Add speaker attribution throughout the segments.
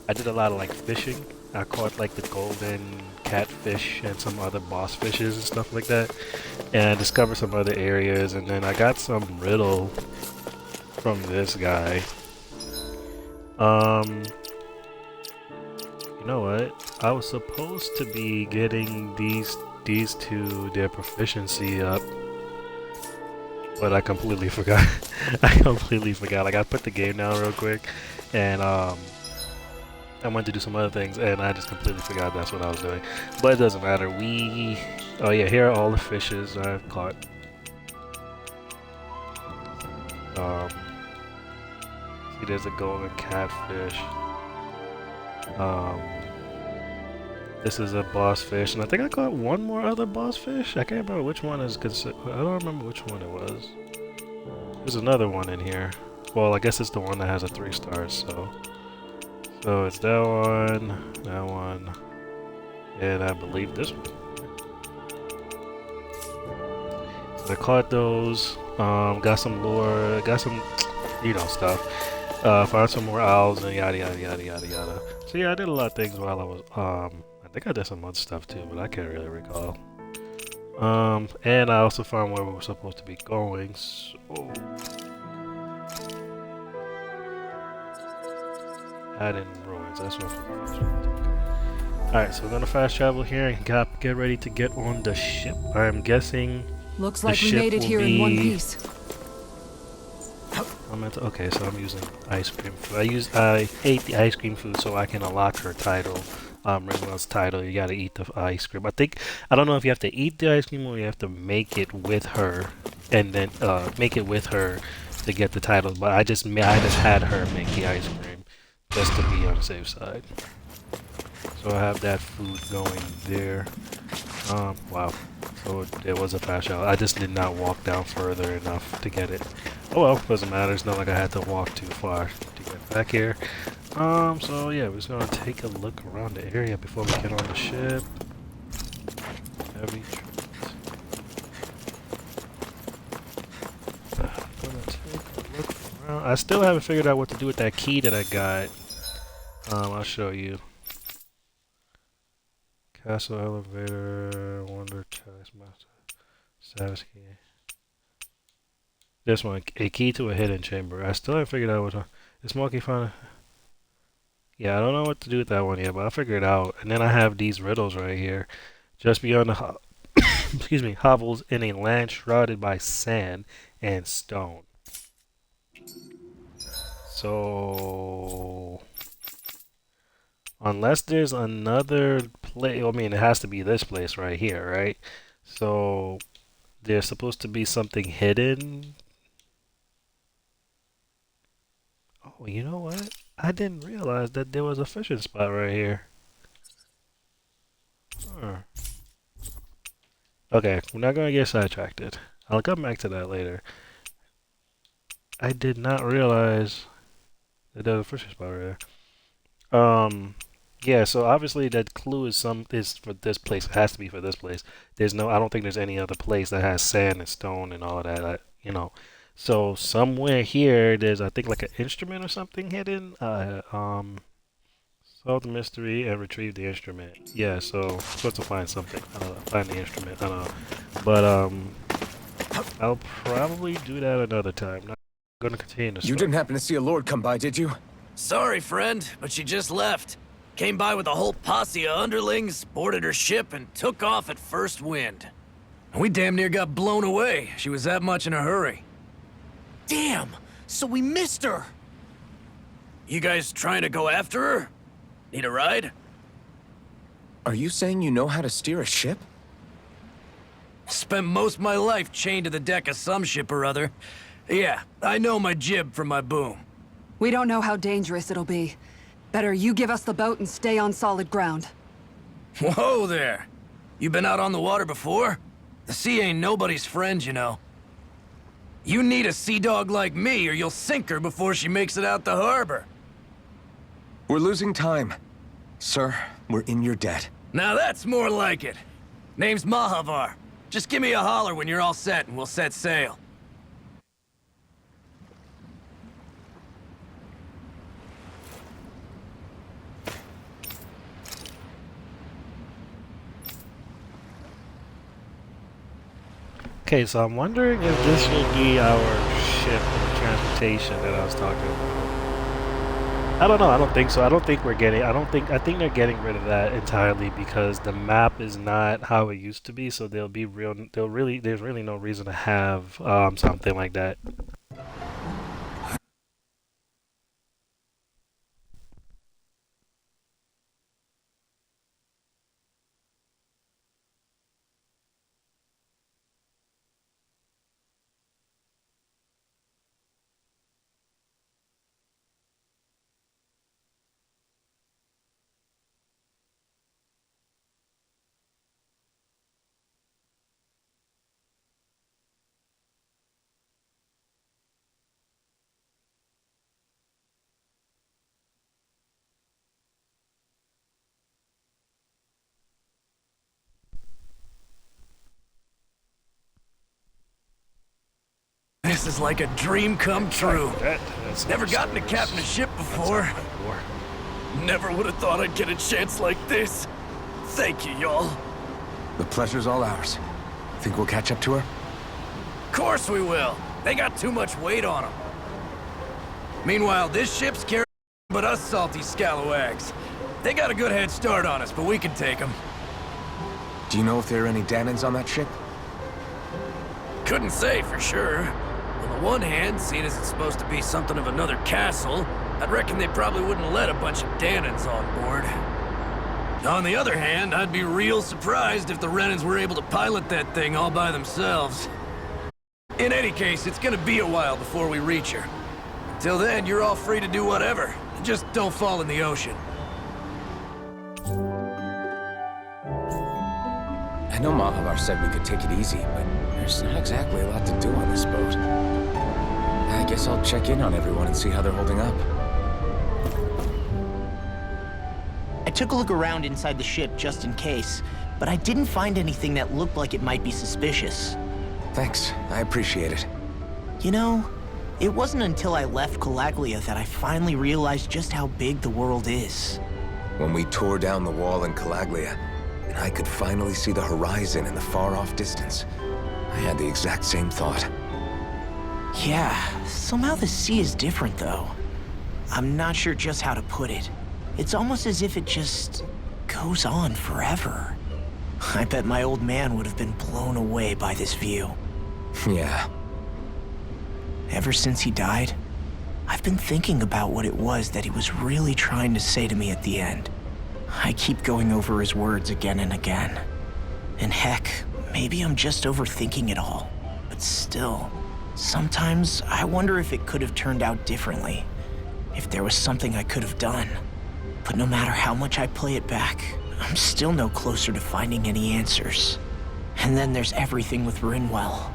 Speaker 1: I did a lot of like fishing. I caught like the golden catfish and some other boss fishes and stuff like that. And I discovered some other areas, and then I got some riddle from this guy. Um, you know what? I was supposed to be getting these two their proficiency up, but I completely forgot. I completely forgot. Like I put the game down real quick, and I went to do some other things, and I just completely forgot that's what I was doing. But it doesn't matter. Oh yeah, here are all the fishes I've caught. Um, See, there's a golden catfish. Um, this is a boss fish, and I think I caught one more other boss fish. I can't remember which one is considered. I don't remember which one it was. There's another one in here. Well, I guess it's the one that has a 3 stars. So it's that one, and I believe this one. So I caught those. Got some lure. Got some, stuff. Found some more owls and yada yada yada yada yada. So yeah, I did a lot of things while I was I think I did some other stuff too, but I can't really recall. And I also found where we were supposed to be going. So Add-in ruins. That's what. All right, so we're gonna fast travel here and get ready to get on the ship. I'm guessing.
Speaker 2: Looks
Speaker 1: the
Speaker 2: like we
Speaker 1: ship
Speaker 2: made it
Speaker 1: will
Speaker 2: here in one piece.
Speaker 1: Okay, so I'm using ice cream food. I ate the ice cream food so I can unlock her title. Rinwell's title. You gotta eat the ice cream. I don't know if you have to eat the ice cream or you have to make it with her, and then make it with her to get the title. But I just had her make the ice cream just to be on the safe side. So I have that food going there. Wow. So it was a fast travel. I just did not walk down further enough to get it. Oh well, doesn't matter. It's not like I had to walk too far to get back here. So yeah, we're just gonna take a look around the area before we get on the ship. Heavy trees. Gonna take a look around. I still haven't figured out what to do with that key that I got. I'll show you. Castle elevator, wonder taskmaster, status key. This one, a key to a hidden chamber. I still haven't figured out what. Is Smokey found? Yeah, I don't know what to do with that one yet, but I'll figure it out. And then I have these riddles right here, just beyond the excuse me, hovels in a land shrouded by sand and stone. So unless there's another place, I mean, it has to be this place right here, right? So there's supposed to be something hidden. Oh, you know what? I didn't realize that there was a fishing spot right here. Huh. Okay, we're not gonna get sidetracked. I'll come back to that later. I did not realize that there was a fishing spot right there. Yeah, so obviously that clue is for this place. It has to be for this place. I don't think there's any other place that has sand and stone and all of that. So somewhere here, there's I think like an instrument or something hidden. Solve the mystery and retrieve the instrument. Yeah, so I'm supposed to find something. I don't know, find the instrument. I don't know, but I'll probably do that another time. Not gonna continue the story.
Speaker 3: You didn't happen to see a lord come by, did you?
Speaker 4: Sorry, friend, but she just left. Came by with a whole posse of underlings, boarded her ship, and took off at first wind. We damn near got blown away. She was that much in a hurry.
Speaker 5: Damn! So we missed her!
Speaker 4: You guys trying to go after her? Need a ride?
Speaker 3: Are you saying you know how to steer a ship?
Speaker 4: Spent most of my life chained to the deck of some ship or other. Yeah, I know my jib from my boom.
Speaker 2: We don't know how dangerous it'll be. Better you give us the boat and stay on solid ground.
Speaker 4: Whoa there! You been out on the water before? The sea ain't nobody's friend, you know. You need a sea dog like me or you'll sink her before she makes it out the harbor.
Speaker 3: We're losing time. Sir, we're in your debt.
Speaker 4: Now that's more like it. Name's Mahavar. Just give me a holler when you're all set and we'll set sail.
Speaker 1: Okay, so I'm wondering if this will be our ship or transportation that I was talking about. I don't know. I don't think so. I don't think we're getting. I don't think. I think they're getting rid of that entirely because the map is not how it used to be. So there'll be real. They'll really. There's really no reason to have something like that.
Speaker 4: This is like a dream come true.
Speaker 1: That's
Speaker 4: Never gotten to captain a ship before. Never would have thought I'd get a chance like this. Thank you, y'all.
Speaker 3: The pleasure's all ours. Think we'll catch up to her?
Speaker 4: Of course we will. They got too much weight on them. Meanwhile, this ship's carrying but us salty scalawags. They got a good head start on us, but we can take them.
Speaker 3: Do you know if there are any Danans on that ship?
Speaker 4: Couldn't say for sure. On the one hand, seeing as it's supposed to be something of another castle, I'd reckon they probably wouldn't let a bunch of Danans on board. On the other hand, I'd be real surprised if the Renans were able to pilot that thing all by themselves. In any case, it's gonna be a while before we reach her. Till then, you're all free to do whatever. Just don't fall in the ocean.
Speaker 3: I know Mahavar said we could take it easy, but there's not exactly a lot to do on this boat. I guess I'll check in on everyone and see how they're holding up.
Speaker 5: I took a look around inside the ship just in case, but I didn't find anything that looked like it might be suspicious.
Speaker 3: Thanks, I appreciate it.
Speaker 5: You know, it wasn't until I left Calaglia that I finally realized just how big the world is.
Speaker 3: When we tore down the wall in Calaglia, and I could finally see the horizon in the far-off distance, I had the exact same thought.
Speaker 5: Yeah, somehow the sea is different though. I'm not sure just how to put it. It's almost as if it just goes on forever. I bet my old man would have been blown away by this view.
Speaker 3: Yeah.
Speaker 5: Ever since he died, I've been thinking about what it was that he was really trying to say to me at the end. I keep going over his words again and again. And heck, maybe I'm just overthinking it all. But still, sometimes I wonder if it could have turned out differently. If there was something I could have done. But no matter how much I play it back, I'm still no closer to finding any answers. And then there's everything with Rinwell.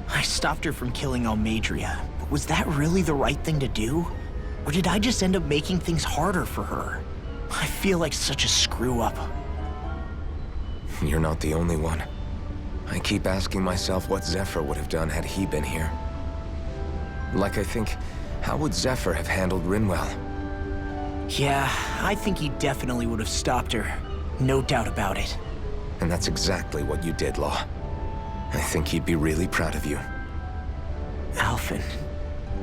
Speaker 5: I stopped her from killing Almadria, but was that really the right thing to do? Or did I just end up making things harder for her? I feel like such a screw-up.
Speaker 3: You're not the only one. I keep asking myself what Zephyr would have done had he been here. Like I think, how would Zephyr have handled Rinwell?
Speaker 5: Yeah, I think he definitely would have stopped her. No doubt about it.
Speaker 3: And that's exactly what you did, Law. I think he'd be really proud of you.
Speaker 5: Alphen.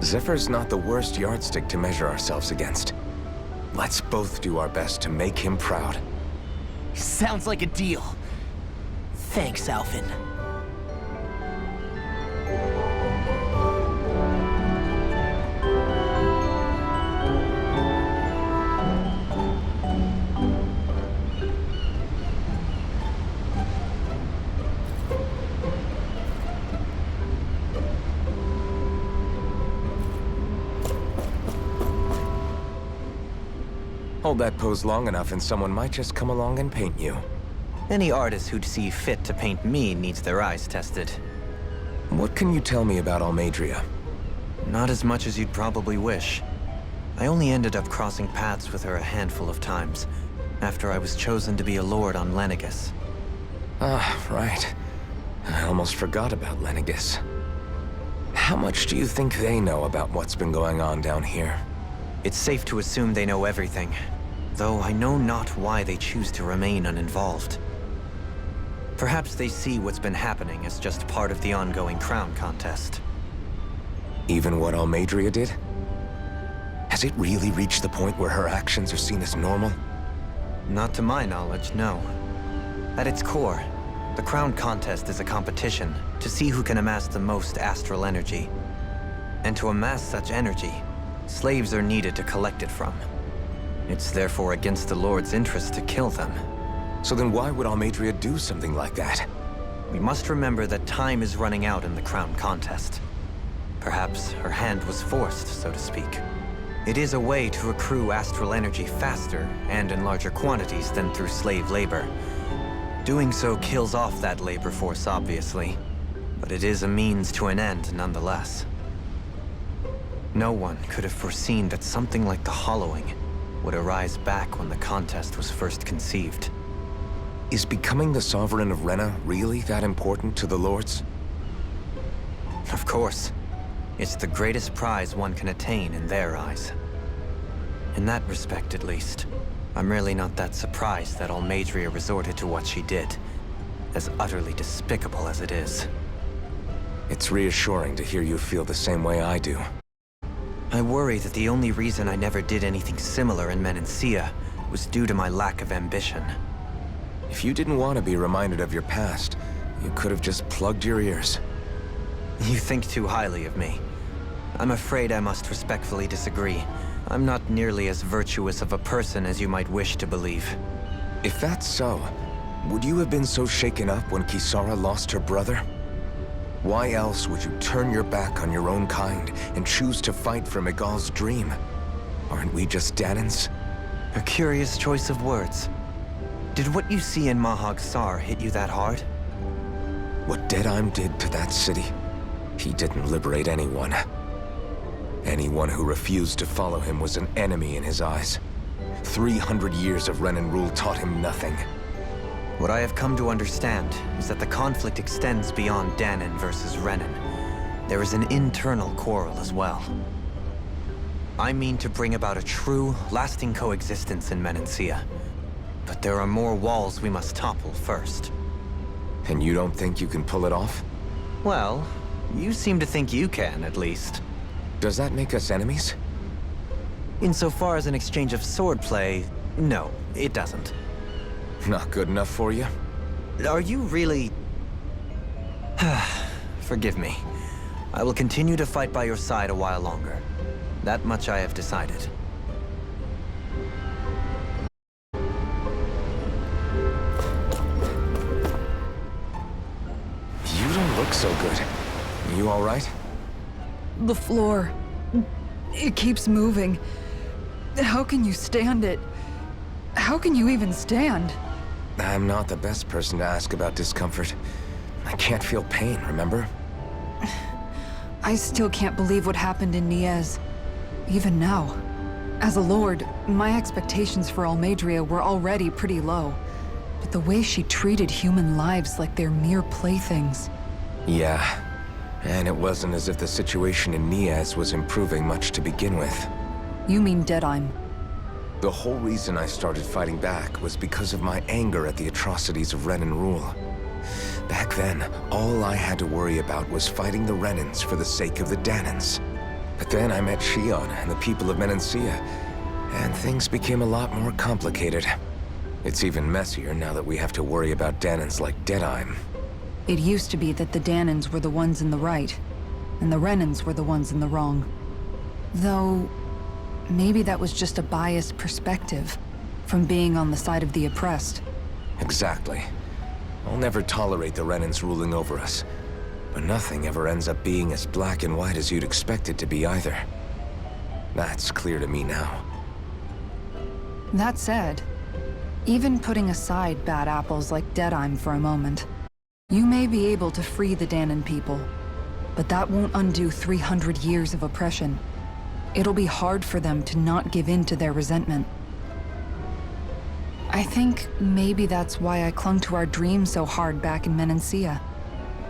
Speaker 3: Zephyr's not the worst yardstick to measure ourselves against. Let's both do our best to make him proud.
Speaker 5: Sounds like a deal. Thanks, Alphen.
Speaker 3: Hold that pose long enough and someone might just come along and paint you.
Speaker 6: Any artist who'd see fit to paint me needs their eyes tested.
Speaker 3: What can you tell me about Almadria?
Speaker 6: Not as much as you'd probably wish. I only ended up crossing paths with her a handful of times, after I was chosen to be a lord on Lenegus.
Speaker 3: Ah, right. I almost forgot about Lenegus. How much do you think they know about what's been going on down here?
Speaker 6: It's safe to assume they know everything, though I know not why they choose to remain uninvolved. Perhaps they see what's been happening as just part of the ongoing crown contest.
Speaker 3: Even what Almadria did? Has it really reached the point where her actions are seen as normal?
Speaker 6: Not to my knowledge, no. At its core, the crown contest is a competition to see who can amass the most astral energy. And to amass such energy, slaves are needed to collect it from. It's therefore against the Lord's interest to kill them.
Speaker 3: So then why would Almadria do something like that?
Speaker 6: We must remember that time is running out in the crown contest. Perhaps her hand was forced, so to speak. It is a way to accrue astral energy faster and in larger quantities than through slave labor. Doing so kills off that labor force, obviously, but it is a means to an end nonetheless. No one could have foreseen that something like the Hollowing would arise back when the contest was first conceived.
Speaker 3: Is becoming the Sovereign of Rena really that important to the Lords?
Speaker 6: Of course. It's the greatest prize one can attain in their eyes. In that respect, at least, I'm really not that surprised that Almadria resorted to what she did, as utterly despicable as it is.
Speaker 3: It's reassuring to hear you feel the same way I do.
Speaker 6: I worry that the only reason I never did anything similar in Menancia was due to my lack of ambition.
Speaker 3: If you didn't want to be reminded of your past, you could have just plugged your ears.
Speaker 6: You think too highly of me. I'm afraid I must respectfully disagree. I'm not nearly as virtuous of a person as you might wish to believe.
Speaker 3: If that's so, would you have been so shaken up when Kisara lost her brother? Why else would you turn your back on your own kind and choose to fight for Miguel's dream? Aren't we just Danans?
Speaker 6: A curious choice of words. Did what you see in Mahag Sar hit you that hard?
Speaker 3: What Deadheim did to that city, he didn't liberate anyone. Anyone who refused to follow him was an enemy in his eyes. 300 years of Renan rule taught him nothing.
Speaker 6: What I have come to understand is that the conflict extends beyond Danan versus Renan. There is an internal quarrel as well. I mean to bring about a true, lasting coexistence in Menancia. But there are more walls we must topple first.
Speaker 3: And you don't think you can pull it off?
Speaker 6: Well, you seem to think you can, at least.
Speaker 3: Does that make us enemies?
Speaker 6: Insofar as an exchange of swordplay, no, it doesn't.
Speaker 3: Not good enough for you?
Speaker 6: Are you really... Forgive me. I will continue to fight by your side a while longer. That much I have decided.
Speaker 3: You don't look so good. You all right?
Speaker 2: The floor. It keeps moving. How can you stand it? How can you even stand?
Speaker 3: I'm not the best person to ask about discomfort. I can't feel pain, remember?
Speaker 2: I still can't believe what happened in Niez. Even now. As a lord, my expectations for Almadria were already pretty low. But the way she treated human lives like they're mere playthings.
Speaker 3: Yeah. And it wasn't as if the situation in Niez was improving much to begin with.
Speaker 2: You mean Deadheim?
Speaker 3: The whole reason I started fighting back was because of my anger at the atrocities of Renan rule. Back then, all I had to worry about was fighting the Renans for the sake of the Danans. But then I met Shion and the people of Menancia, and things became a lot more complicated. It's even messier now that we have to worry about Danans like Deadheim.
Speaker 2: It used to be that the Danans were the ones in the right, and the Renans were the ones in the wrong. Though, maybe that was just a biased perspective from being on the side of the oppressed.
Speaker 3: Exactly. I'll never tolerate the Renans ruling over us, but nothing ever ends up being as black and white as you'd expect it to be either. That's clear to me now.
Speaker 2: That said, even putting aside bad apples like Deadheim for a moment, you may be able to free the Danan people, but that won't undo 300 years of oppression. It'll be hard for them to not give in to their resentment. I think maybe that's why I clung to our dream so hard back in Menancia.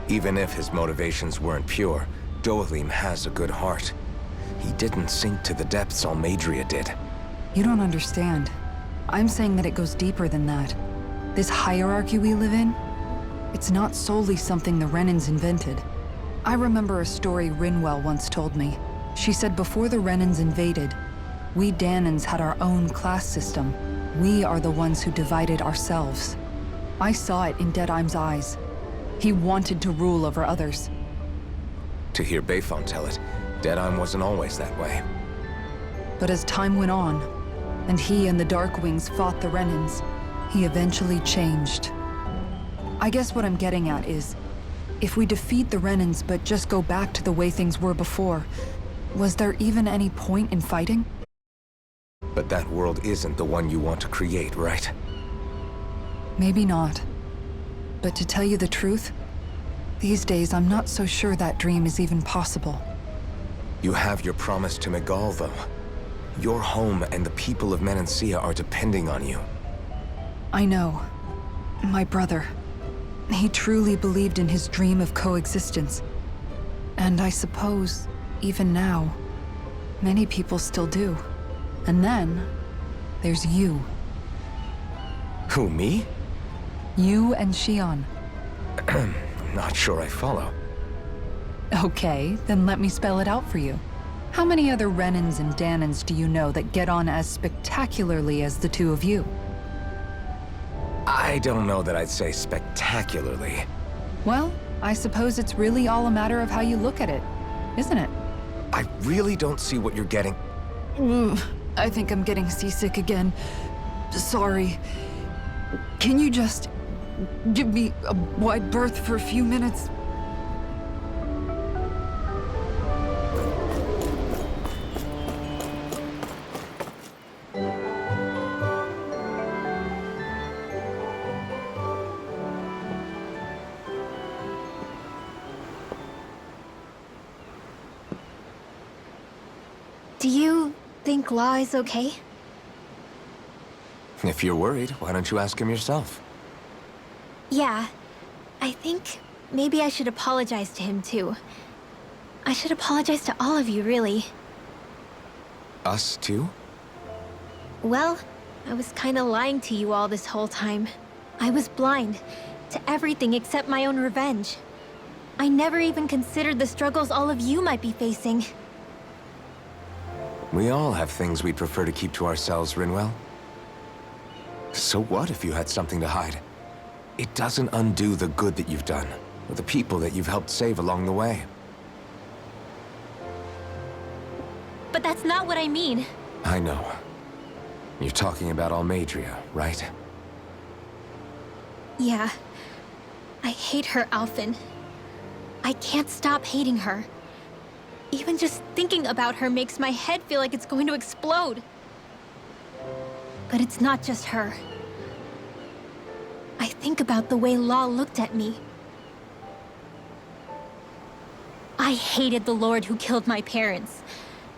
Speaker 3: Even if his motivations weren't pure, Dohalim has a good heart. He didn't sink to the depths Almadria did.
Speaker 2: You don't understand. I'm saying that it goes deeper than that. This hierarchy we live in, It's not solely something the Renans invented. I remember a story Rinwell once told me. She said before the Renans invaded, we Danans had our own class system. We are the ones who divided ourselves. I saw it in Deadheim's eyes. He wanted to rule over others.
Speaker 3: To hear Bayfon tell it, Deadheim wasn't always that way.
Speaker 2: But as time went on, and he and the Darkwings fought the Renans, he eventually changed. I guess what I'm getting at is, if we defeat the Renans but just go back to the way things were before, was there even any point in fighting?
Speaker 3: But that world isn't the one you want to create, right?
Speaker 2: Maybe not. But to tell you the truth, these days I'm not so sure that dream is even possible.
Speaker 3: You have your promise to Megal, though. Your home and the people of Menancia are depending on you.
Speaker 2: I know. My brother. He truly believed in his dream of coexistence. And I suppose, even now, many people still do. And then, there's you.
Speaker 3: Who, me?
Speaker 2: You and Shion.
Speaker 3: I'm not sure I follow.
Speaker 2: Okay, then let me spell it out for you. How many other Renans and Danans do you know that get on as spectacularly as the two of you?
Speaker 3: I don't know that I'd say spectacularly.
Speaker 2: Well, I suppose it's really all a matter of how you look at it, isn't it?
Speaker 3: I really don't see what you're getting.
Speaker 2: I think I'm getting seasick again. Sorry. Can you just give me a wide berth for a few minutes?
Speaker 7: Do you think Law is okay?
Speaker 3: If you're worried, why don't you ask him yourself?
Speaker 7: Yeah. I think maybe I should apologize to him too. I should apologize to all of you, really.
Speaker 3: Us too?
Speaker 7: Well, I was kinda lying to you all this whole time. I was blind to everything except my own revenge. I never even considered the struggles all of you might be facing.
Speaker 3: We all have things we'd prefer to keep to ourselves, Rinwell. So what if you had something to hide? It doesn't undo the good that you've done, or the people that you've helped save along the way.
Speaker 7: But that's not what I mean.
Speaker 3: I know. You're talking about Almadria, right?
Speaker 7: Yeah. I hate her, Alphen. I can't stop hating her. Even just thinking about her makes my head feel like it's going to explode. But it's not just her. I think about the way Law looked at me. I hated the Lord who killed my parents.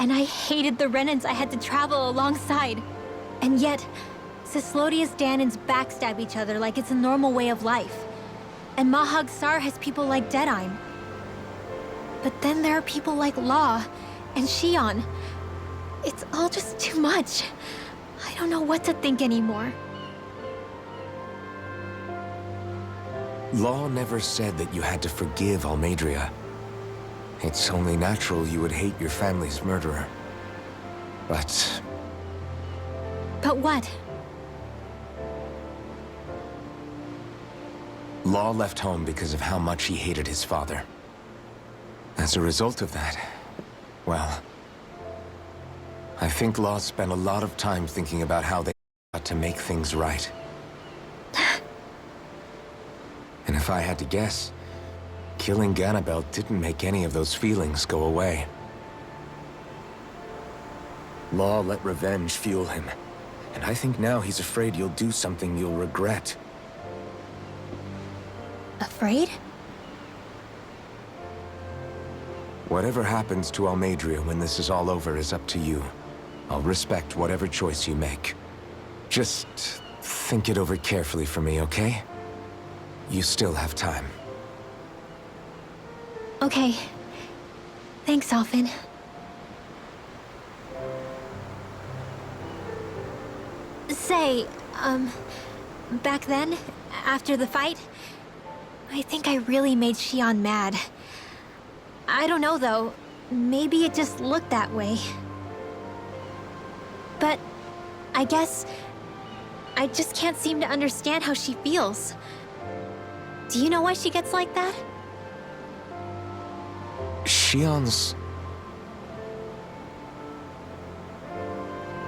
Speaker 7: And I hated the Renans I had to travel alongside. And yet, Cislodius Danans backstab each other like it's a normal way of life. And Mahag Sar has people like Deadheim. But then there are people like Law and Shion. It's all just too much. I don't know what to think anymore.
Speaker 3: Law never said that you had to forgive Almadria. It's only natural you would hate your family's murderer. But
Speaker 7: But what?
Speaker 3: Law left home because of how much he hated his father. As a result of that, well, I think Law spent a lot of time thinking about how they got to make things right. And if I had to guess, killing Ganabel didn't make any of those feelings go away. Law let revenge fuel him, and I think now he's afraid you'll do something you'll regret.
Speaker 7: Afraid?
Speaker 3: Whatever happens to Almadria when this is all over is up to you. I'll respect whatever choice you make. Just think it over carefully for me, okay? You still have time.
Speaker 7: Okay. Thanks, Alphen. Say, back then, after the fight, I think I really made Xion mad. I don't know though. Maybe it just looked that way. But I guess I just can't seem to understand how she feels. Do you know why she gets like that?
Speaker 3: Shion's...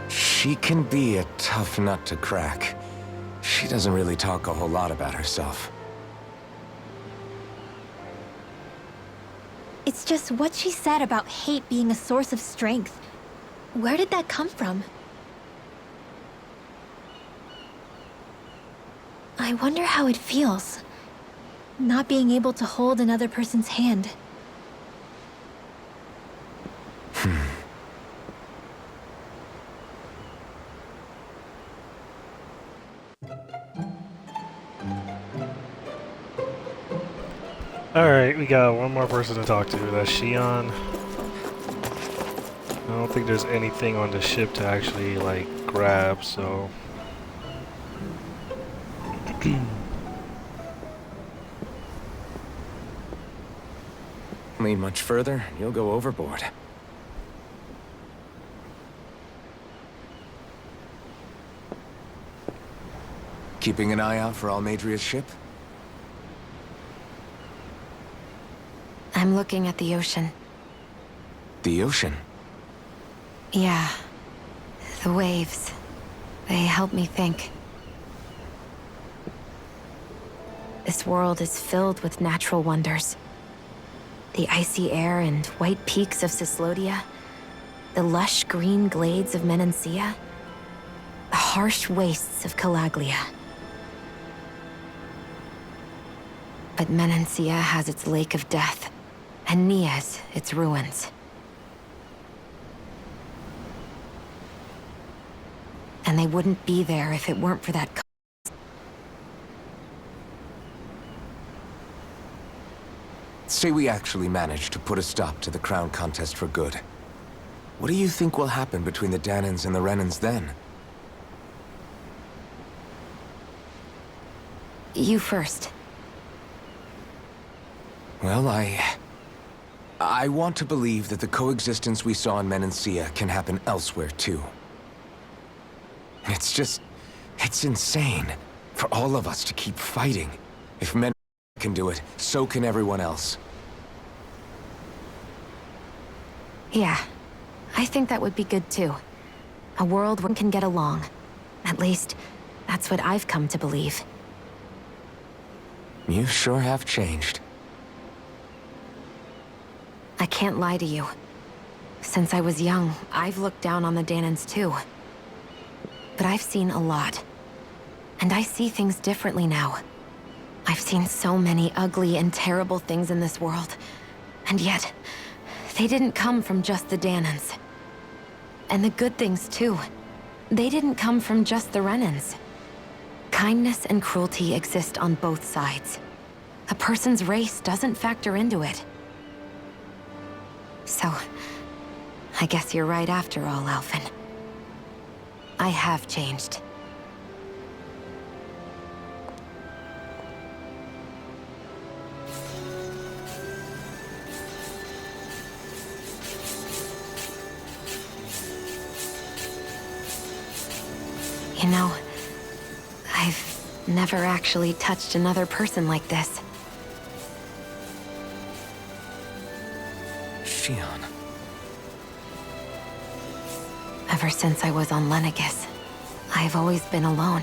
Speaker 3: She can be a tough nut to crack. She doesn't really talk a whole lot about herself.
Speaker 7: It's just what she said about hate being a source of strength. Where did that come from? I wonder how it feels, not being able to hold another person's hand.
Speaker 1: Alright, we got one more person to talk to. That's Xion. I don't think there's anything on the ship to actually, like, grab, so...
Speaker 3: Lean much further, you'll go overboard. Keeping an eye out for Almadria's ship?
Speaker 8: I'm looking at the ocean.
Speaker 3: The ocean?
Speaker 8: Yeah. The waves. They help me think. This world is filled with natural wonders. The icy air and white peaks of Cyslodia, the lush green glades of Menancia, the harsh wastes of Calaglia. But Menancia has its lake of death, and Nias its ruins. And they wouldn't be there if it weren't for that.
Speaker 3: Say we actually manage to put a stop to the crown contest for good. What do you think will happen between the Danans and the Renans then?
Speaker 8: You first.
Speaker 3: Well, I want to believe that the coexistence we saw in Menancia can happen elsewhere, too. It's insane for all of us to keep fighting. If men can do it, so can everyone else.
Speaker 8: Yeah, I think that would be good too. A world where one can get along. At least, that's what I've come to believe.
Speaker 3: You sure have changed.
Speaker 8: I can't lie to you. Since I was young, I've looked down on the Danans too. But I've seen a lot. And I see things differently now. I've seen so many ugly and terrible things in this world. And yet, they didn't come from just the Danans. And the good things too. They didn't come from just the Renans. Kindness and cruelty exist on both sides. A person's race doesn't factor into it. So, I guess you're right after all, Alphen. I have changed. You know, I've never actually touched another person like this.
Speaker 3: Xion.
Speaker 8: Ever since I was on Lenegis, I've always been alone.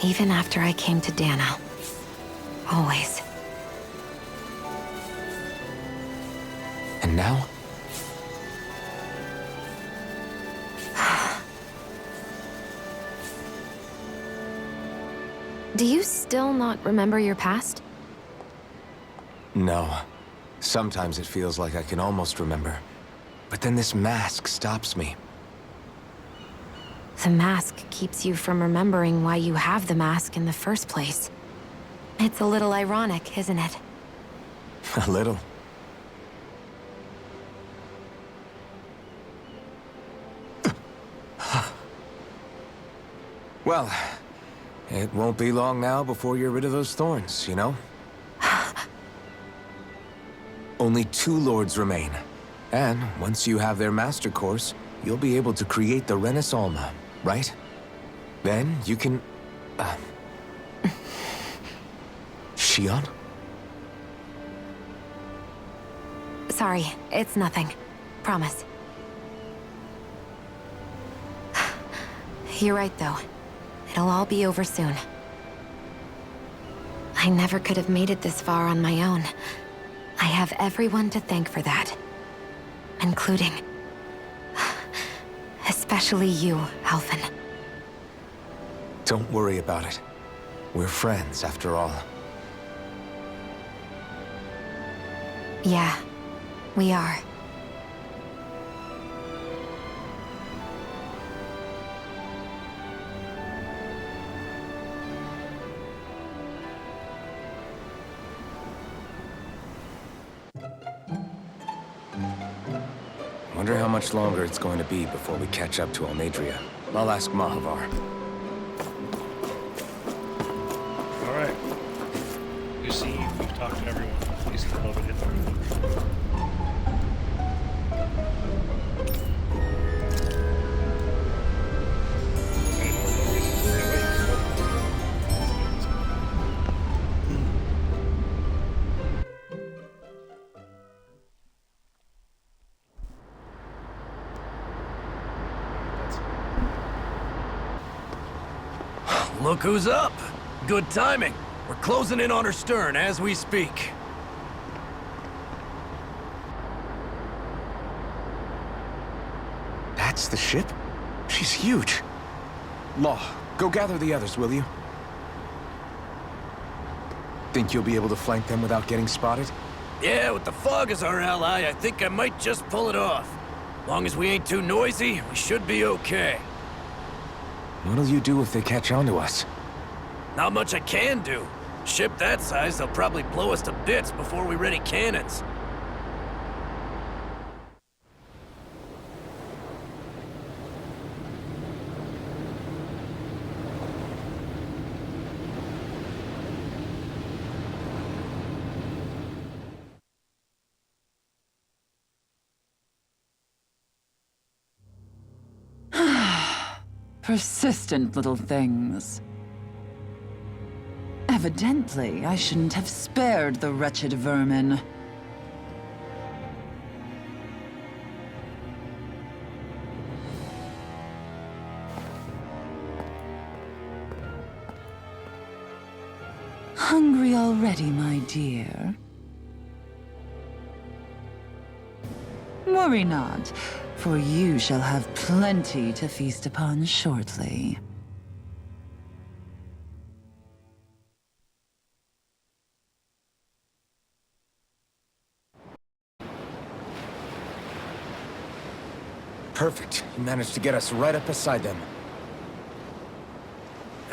Speaker 8: Even after I came to Dana. Always.
Speaker 3: And now?
Speaker 8: Do you still not remember your past?
Speaker 3: No. Sometimes it feels like I can almost remember. But then this mask stops me.
Speaker 8: The mask keeps you from remembering why you have the mask in the first place. It's a little ironic, isn't it?
Speaker 3: A little. Well, It won't be long now before you're rid of those thorns, you know? Only 2 lords remain. And once you have their master course, you'll be able to create the Renis Alma, right? Then you can... Shion?
Speaker 8: Sorry, it's nothing. Promise. You're right, though. It'll all be over soon. I never could have made it this far on my own. I have everyone to thank for that. Including... especially you, Alphen.
Speaker 3: Don't worry about it. We're friends, after all.
Speaker 8: Yeah, we are.
Speaker 3: Wonder how much longer it's going to be before we catch up to Almadria. I'll ask Mahavar.
Speaker 1: Alright. You see, we've talked to everyone. Please come over to everyone.
Speaker 4: Look who's up! Good timing. We're closing in on her stern as we speak.
Speaker 3: That's the ship? She's huge. Law, go gather the others, will you? Think you'll be able to flank them without getting spotted?
Speaker 4: Yeah, with the fog as our ally, I think I might just pull it off. Long as we ain't too noisy, we should be okay.
Speaker 3: What'll you do if they catch on to us?
Speaker 4: Not much I can do. Ship that size, they'll probably blow us to bits before we ready cannons.
Speaker 9: Persistent little things. Evidently, I shouldn't have spared the wretched vermin. Hungry already, my dear? Worry not, for you shall have plenty to feast upon shortly.
Speaker 3: Perfect. You managed to get us right up beside them.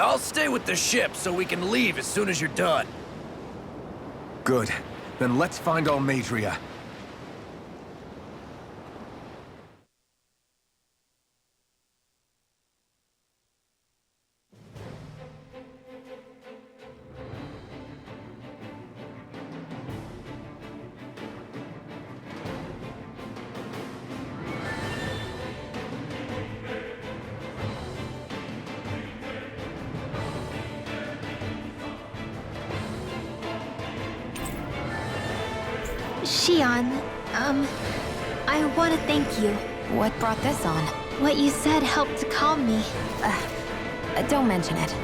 Speaker 4: I'll stay with the ship so we can leave as soon as you're done.
Speaker 3: Good. Then let's find Almadria.
Speaker 7: Shion, I want to thank you.
Speaker 8: What brought this on?
Speaker 7: What you said helped to calm me.
Speaker 8: Don't mention it.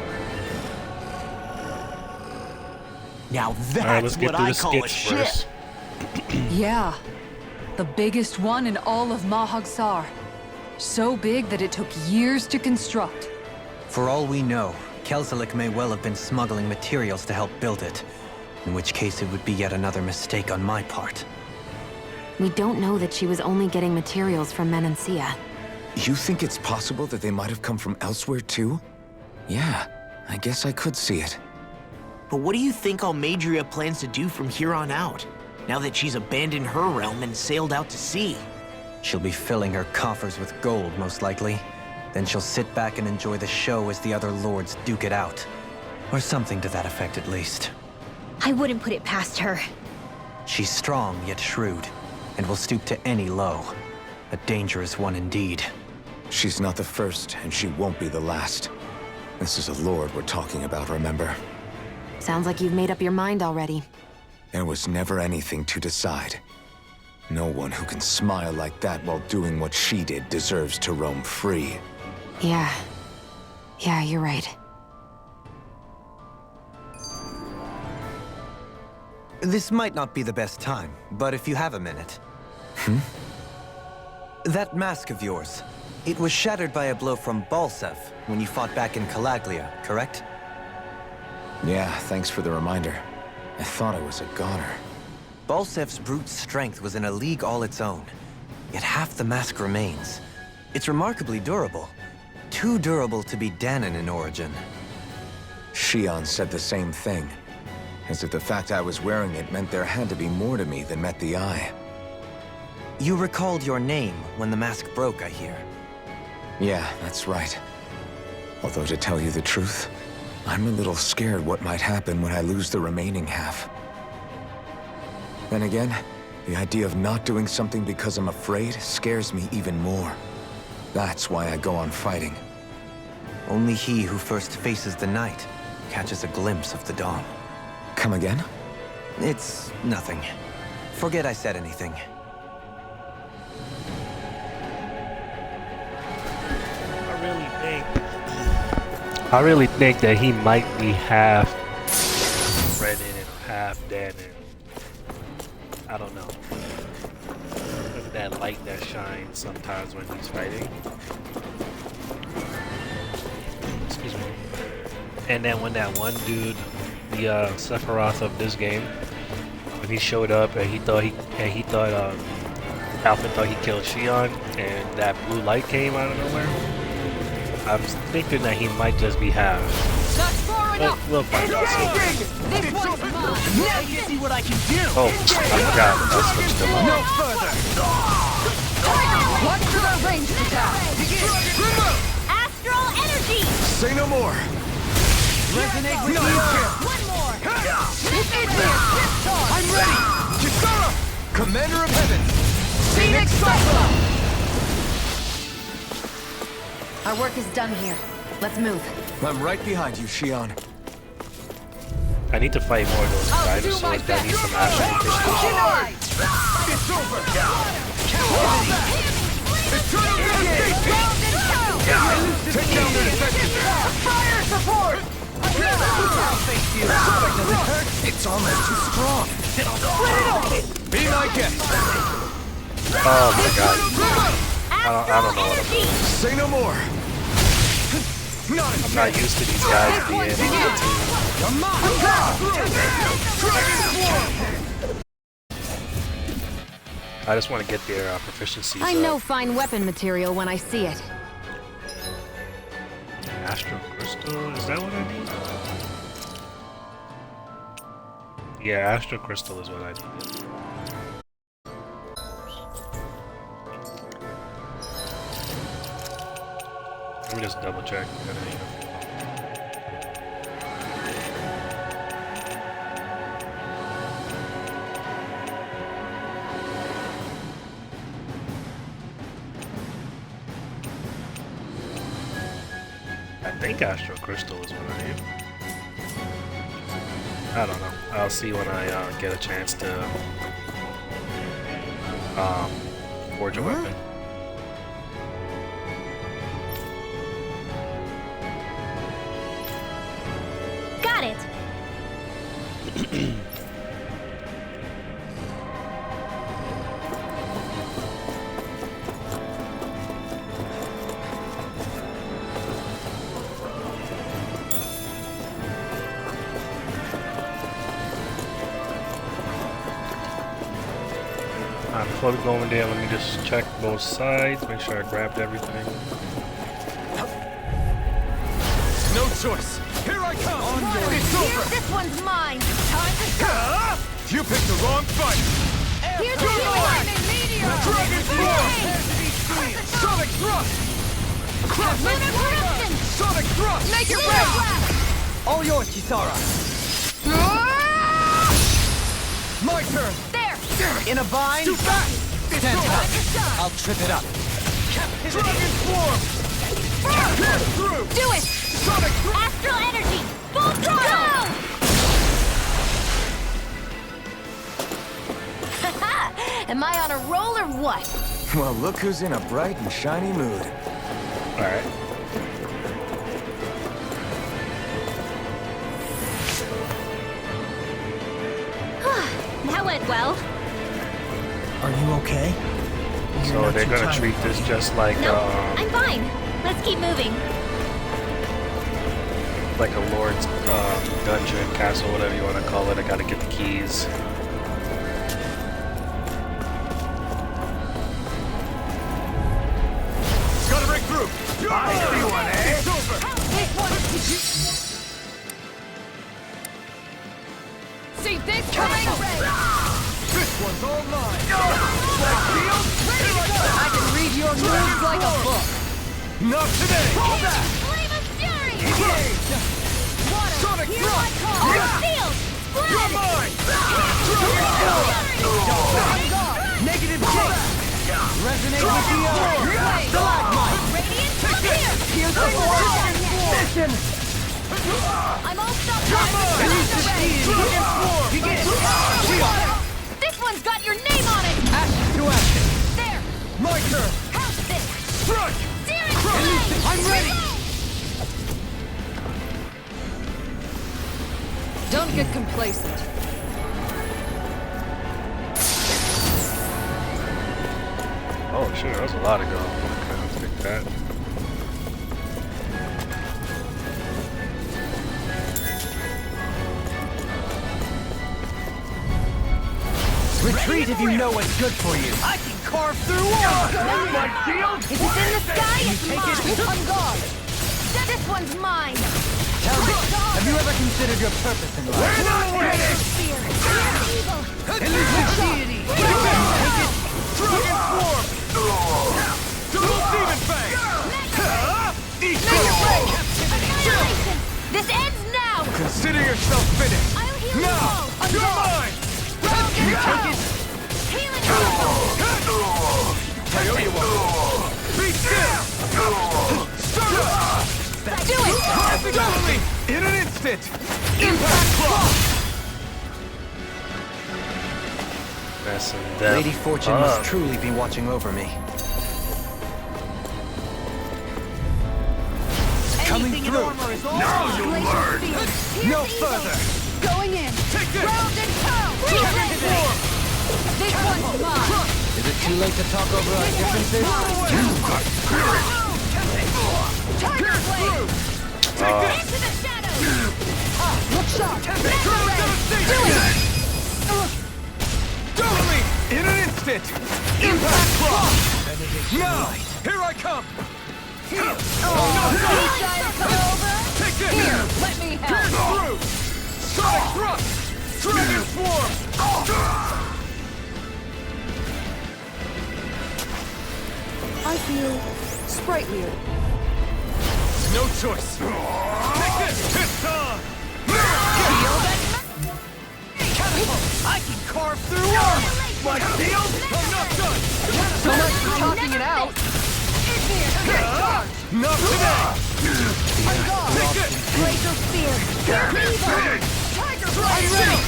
Speaker 5: Now
Speaker 1: Alright,
Speaker 5: that's
Speaker 1: let's get
Speaker 5: what
Speaker 1: through
Speaker 5: I
Speaker 1: the
Speaker 5: call a
Speaker 1: skits
Speaker 5: ship.
Speaker 1: first.
Speaker 2: Yeah. The biggest one in all of Mahagsar. So big that it took years to construct.
Speaker 6: For all we know, Kelzelik may well have been smuggling materials to help build it. In which case it would be yet another mistake on my part.
Speaker 8: We don't know that she was only getting materials from Menancia.
Speaker 3: You think it's possible that they might have come from elsewhere, too? Yeah, I guess I could see it.
Speaker 5: But what do you think Almadria plans to do from here on out, now that she's abandoned her realm and sailed out to sea?
Speaker 6: She'll be filling her coffers with gold, most likely. Then she'll sit back and enjoy the show as the other lords duke it out. Or something to that effect, at least.
Speaker 7: I wouldn't put it past her.
Speaker 6: She's strong, yet shrewd, and will stoop to any low. A dangerous one indeed.
Speaker 3: She's not the first, and she won't be the last. This is a lord we're talking about, remember?
Speaker 8: Sounds like you've made up your mind already.
Speaker 3: There was never anything to decide. No one who can smile like that while doing what she did deserves to roam free.
Speaker 8: Yeah. Yeah, you're right.
Speaker 6: This might not be the best time, but if you have a minute. That mask of yours, it was shattered by a blow from Balsev when you fought back in Calaglia, correct?
Speaker 3: Yeah, thanks for the reminder. I thought I was a goner.
Speaker 6: Balsev's brute strength was in a league all its own, yet half the mask remains. It's remarkably durable. Too durable to be Danon in origin.
Speaker 3: Shion said the same thing. As if the fact I was wearing it meant there had to be more to me than met the eye.
Speaker 6: You recalled your name when the mask broke, I hear.
Speaker 3: Yeah, that's right. Although to tell you the truth, I'm a little scared what might happen when I lose the remaining half. Then again, the idea of not doing something because I'm afraid scares me even more. That's why I go on fighting.
Speaker 6: Only he who first faces the night catches a glimpse of the dawn.
Speaker 3: Come again?
Speaker 6: It's nothing. Forget I said anything.
Speaker 1: I really think that he might be half Renin and half Danon. I don't know. Look at that light that shines sometimes when he's fighting. Excuse me. And then when that one dude, the Sephiroth of this game, when he showed up and he thought Alpha thought he killed Shion, and that blue light came out of nowhere. I'm thinking that he might just be half. But we'll find out soon.
Speaker 4: Now you see what I can do.
Speaker 1: Oh, I forgot. I switched them up.
Speaker 4: No further.
Speaker 2: Watch for their ranged attack.
Speaker 7: Astral energy!
Speaker 3: Say no more!
Speaker 4: Resonate with me.
Speaker 7: One more!
Speaker 4: I'm ready. Kisara, Commander of Heaven.
Speaker 2: Phoenix Cyclone!
Speaker 8: Our work is done here. Let's move.
Speaker 3: I'm right behind you, Shion.
Speaker 1: I need to fight more of those dinosaurs that need some action.
Speaker 4: It's over. Eternal devastation. Take down their defenses.
Speaker 2: Fire support!
Speaker 3: It's almost too strong.
Speaker 4: Be my guest.
Speaker 1: Oh my god. I don't know what I'm doing.
Speaker 3: Say no more.
Speaker 1: I'm not used to these guys being on the team. I just want to get their proficiencies
Speaker 8: I know
Speaker 1: up.
Speaker 8: fine weapon material when I see it.
Speaker 1: Astral Crystal? Is that what I need? Yeah, Astral Crystal is what I need. Let me just double check. I think Astral Crystal is what I need. I don't know. I'll see when I get a chance to forge a weapon.
Speaker 7: Got it!
Speaker 1: Before we go in there, let me just check both sides, make sure I grabbed everything.
Speaker 4: No choice. Here I come. It's over.
Speaker 7: This one's mine!
Speaker 4: Time to go. You picked the wrong fight.
Speaker 7: Here's the lightning meteor!
Speaker 4: Dragon Force. Sonic Thrust.
Speaker 7: Lunar eruption!
Speaker 4: Sonic Thrust.
Speaker 2: Make your break!
Speaker 10: All yours, Kisara. My turn.
Speaker 7: There!
Speaker 10: In a bind.
Speaker 4: Too fast!
Speaker 10: Stand tight. I'll trip it up.
Speaker 4: Dragon form! Through!
Speaker 7: Do it!
Speaker 4: Sonic!
Speaker 7: Astral energy! Full throttle! Am I on a roll or what?
Speaker 3: Well, look who's in a bright and shiny mood.
Speaker 1: Alright.
Speaker 7: That went well.
Speaker 10: Are you okay?
Speaker 1: So
Speaker 10: not
Speaker 1: they're
Speaker 10: too
Speaker 1: gonna
Speaker 10: tired,
Speaker 1: treat
Speaker 10: are
Speaker 1: this
Speaker 10: you?
Speaker 1: just like
Speaker 7: No, I'm fine. Let's keep moving.
Speaker 1: like a lord's dungeon, castle, whatever you want to call it. I gotta get the keys.
Speaker 4: Gotta break through! I see one, eh? It's over!
Speaker 7: See this coming?
Speaker 4: This one's all mine!
Speaker 9: I can read your moves like a book.
Speaker 4: Not today! Hold that!
Speaker 7: Flame of fury!
Speaker 4: Engage! Sonic thrust!
Speaker 7: Sealed!
Speaker 4: You're mine!
Speaker 10: Negative J. Resonate with the earth. Stalagmite.
Speaker 7: Radiant up here!
Speaker 10: Here's the form.
Speaker 7: I'm all stopped
Speaker 10: Release the speed. Begin.
Speaker 7: This one's got your name on it!
Speaker 10: Action to action.
Speaker 7: There!
Speaker 4: My turn!
Speaker 7: How's this?
Speaker 4: Strike!
Speaker 7: Searing flame!
Speaker 10: I'm ready.
Speaker 9: Don't get complacent.
Speaker 1: Oh shit, that was a lot of gold. Okay, I'll take that.
Speaker 10: Retreat if you know what's good for you. I can carve through walls.
Speaker 4: My shield!
Speaker 7: If it's in the sky, it's mine!
Speaker 9: On guard.
Speaker 7: This one's mine!
Speaker 10: Tell me, have you ever considered your purpose in life?
Speaker 4: We're not winning!
Speaker 7: Fear! Fear evil!
Speaker 10: Elusive deity.
Speaker 4: Dragon form! Double demon fang! Eat
Speaker 7: Annihilation! This ends now!
Speaker 3: Consider yourself finished.
Speaker 7: I'll heal you
Speaker 3: Now,
Speaker 7: all!
Speaker 3: you're mine!
Speaker 10: You take it.
Speaker 7: Healing
Speaker 3: Tell you what.
Speaker 4: Be still! Start up!
Speaker 7: Do it!
Speaker 3: Totally! In an instant!
Speaker 10: Impact cross.
Speaker 1: Messing them
Speaker 6: Lady Fortune
Speaker 1: up.
Speaker 6: must truly be watching over me.
Speaker 10: Coming
Speaker 9: Anything in
Speaker 10: through.
Speaker 9: armor is all
Speaker 4: Now you'll learn!
Speaker 10: No further.
Speaker 9: going in.
Speaker 4: Take this!
Speaker 9: Round and pound.
Speaker 4: Dragon form!
Speaker 9: This one's mine.
Speaker 10: Is it too late to talk over our differences?
Speaker 9: Tiger blade.
Speaker 7: Into the shadows!
Speaker 9: Look sharp.
Speaker 3: Totally! In an instant! Impact cross! Now! Here I come!
Speaker 9: Trying to come over.
Speaker 3: Take this!
Speaker 9: Here, let me help.
Speaker 3: Through! Sonic thrust! Dragon swarm!
Speaker 9: I feel sprightlier.
Speaker 3: No choice! Take this! It's on!
Speaker 10: I can carve through walls.
Speaker 3: My shield? I'm not done!
Speaker 9: So much for talking it out.
Speaker 3: Not today!
Speaker 9: On guard.
Speaker 3: Take this!
Speaker 7: Glacial spear!
Speaker 3: Finish!
Speaker 9: Tiger
Speaker 3: I'm
Speaker 9: blade.
Speaker 3: ready!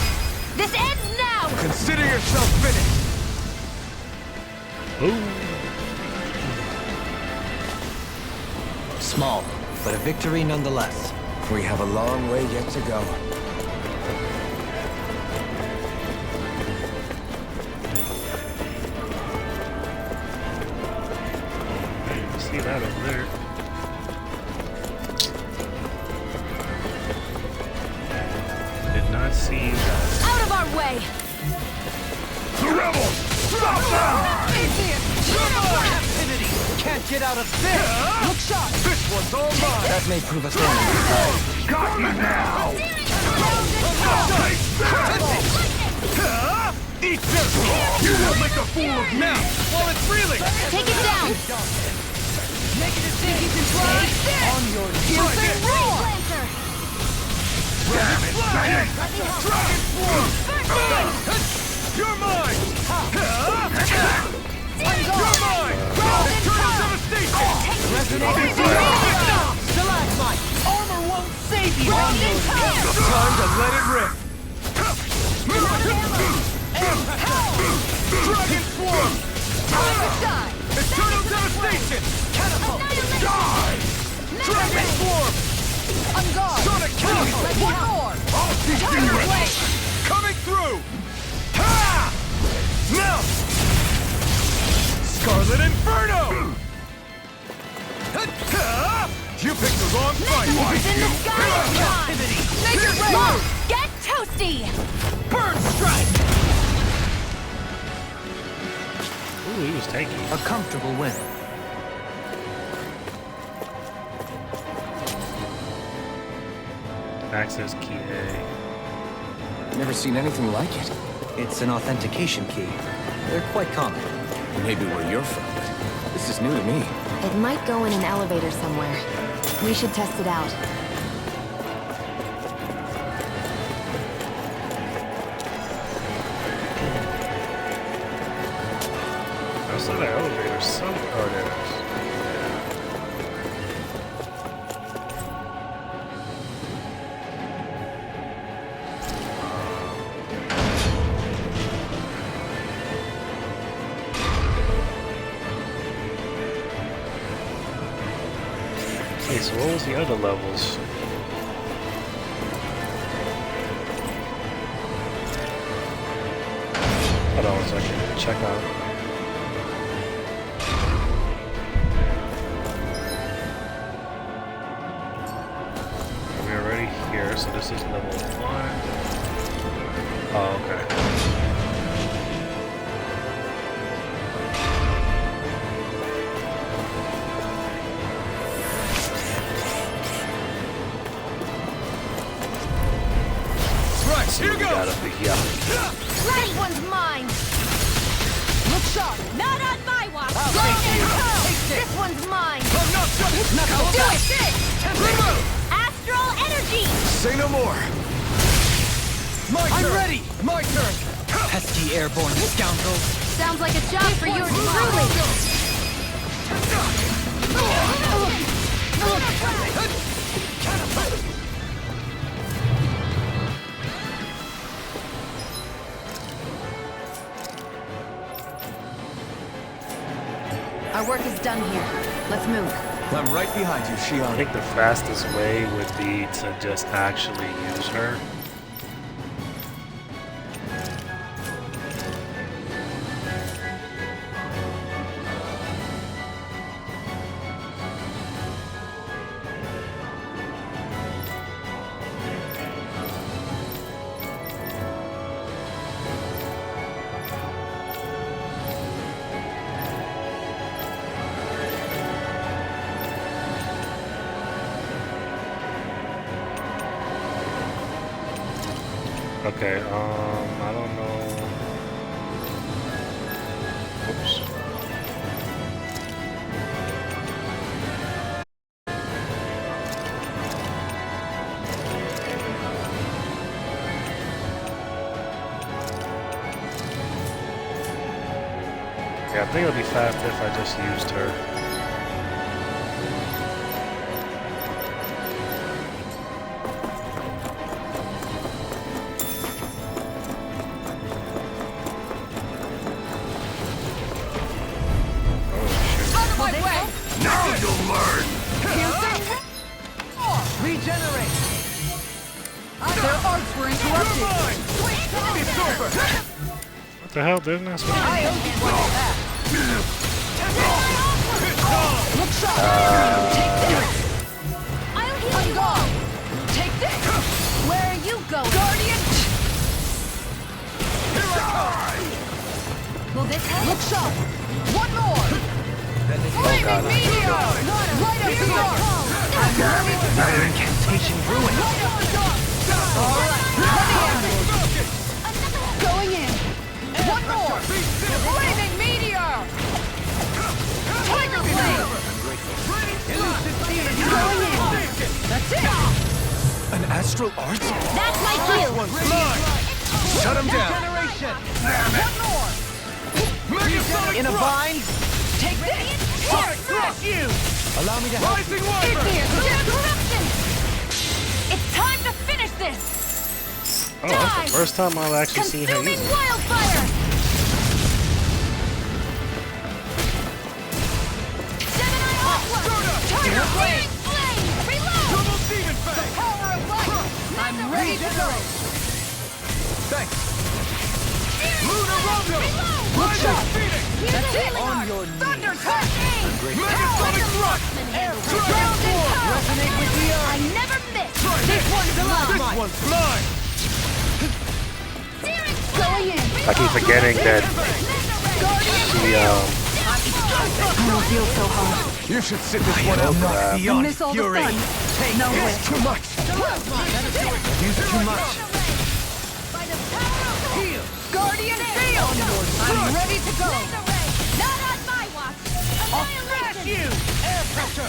Speaker 7: This ends now!
Speaker 3: Consider yourself finished!
Speaker 6: Small, but a victory nonetheless.
Speaker 3: We have a long way yet to go.
Speaker 1: Hey, you see that over there? Did not see that.
Speaker 7: Out of our way!
Speaker 3: The rebels! Stop them!
Speaker 10: Captivity. Can't get out of this.
Speaker 9: Look sharp.
Speaker 3: This one's all mine!
Speaker 6: That may prove us wrong.
Speaker 3: Got you now! Eat this! You will make a fool of me! While it's reeling!
Speaker 7: Take it down!
Speaker 10: Negative think you can try. On your
Speaker 3: Try this!
Speaker 7: Raise Lancer!
Speaker 10: swarm! You're mine! You're mine! Eternal devastation! Stalagmite! Armor won't save you! Time to let it rip! Dragon swarm! Eternal devastation! Catapult! Die! Dragon swarm! On guard! Sonic catapult! One more! I'll teach you! Coming through! Ha! Now! Scarlet Inferno! You picked the wrong fight!
Speaker 7: It's in the sky!
Speaker 10: Make it ready!
Speaker 7: Get toasty!
Speaker 10: Burn strike!
Speaker 1: Ooh, he was tanky.
Speaker 6: A comfortable win.
Speaker 1: Access key A.
Speaker 3: Never seen anything like it.
Speaker 6: It's an authentication key. They're quite common.
Speaker 3: Maybe where you're from, but this is new to me.
Speaker 8: It might go in an elevator somewhere. We should test it out.
Speaker 1: I saw that elevator somewhere. Oh, there it is. Okay, so what was the other levels? Hold on one second. Check out. We're already here, so this is level 1. Oh, okay.
Speaker 10: Here goes!
Speaker 7: Right one's mine!
Speaker 10: Look sharp!
Speaker 7: Not on my watch!
Speaker 10: I'll
Speaker 7: Go
Speaker 10: take you.
Speaker 7: and go!
Speaker 10: Taste it.
Speaker 7: This one's mine!
Speaker 10: I'm not done! Knuckle
Speaker 7: Do
Speaker 10: up.
Speaker 7: it!
Speaker 10: Remove!
Speaker 7: Astral energy!
Speaker 3: Say no more.
Speaker 10: My turn! I'm ready! My turn!
Speaker 6: Pesky airborne scoundrels.
Speaker 7: Sounds like a job for yours truly!
Speaker 8: Our work is done here. Let's move.
Speaker 3: I'm right behind you,
Speaker 1: I
Speaker 3: Shion.
Speaker 1: think the fastest way would be to just actually use her. Okay, I don't know. Oops. Yeah, I think it'll be faster if I just used her.
Speaker 10: Now you'll learn! Regenerate! Their arts were interrupted! It's over!
Speaker 1: What the hell? Didn't I supposed to?
Speaker 10: I owe you one of that! Look sharp! Take this!
Speaker 7: I'll heal
Speaker 10: I'm
Speaker 7: you!
Speaker 10: gone! Take this!
Speaker 7: Where are you going?
Speaker 10: Guardian! Here I come!
Speaker 7: Will this help?
Speaker 10: Look sharp! One more! Flaming
Speaker 1: God.
Speaker 10: meteor! Light up the arc!
Speaker 6: Another incantation ruined.
Speaker 10: Alright, let me handle it! Going in! One more! Flaming meteor! Tiger blade! Going in! That's it!
Speaker 3: An astral art?
Speaker 7: That's my cue!
Speaker 10: Shut him down.
Speaker 9: Generation.
Speaker 10: Damn it.
Speaker 9: One more.
Speaker 10: Megasonic
Speaker 5: In a
Speaker 10: thrust.
Speaker 5: bind?
Speaker 9: Take this.
Speaker 10: Sonic thrust.
Speaker 9: you.
Speaker 5: Allow me to help.
Speaker 10: Rising Wyvern.
Speaker 9: Corruption. It's time to finish this.
Speaker 1: Oh, that's the first time I've actually seen her use it.
Speaker 9: wildfire. Gemini Aqua. Tiger Blade. Reload.
Speaker 10: Double Demon Fang.
Speaker 9: Power of light. I'm ready to go.
Speaker 10: Thanks. Lunar Rondo.
Speaker 9: Watch out.
Speaker 10: Phoenix.
Speaker 9: That's it.
Speaker 5: On your
Speaker 9: Thunder
Speaker 5: knees.
Speaker 9: touch.
Speaker 10: Megasonic thrust.
Speaker 9: Ground and power.
Speaker 5: Resonate with the earth.
Speaker 9: I never miss.
Speaker 10: Try
Speaker 9: This
Speaker 10: this.
Speaker 9: one's alive.
Speaker 10: This one's mine.
Speaker 9: Going in.
Speaker 1: I keep forgetting that she
Speaker 2: I don't feel so hot.
Speaker 10: You should sit this one out.
Speaker 2: And miss all the fun. No way.
Speaker 10: It's too much. Use too much.
Speaker 9: Guardian Field. I'm ready to go. Not on my watch.
Speaker 10: I'll smash you. Air pressure.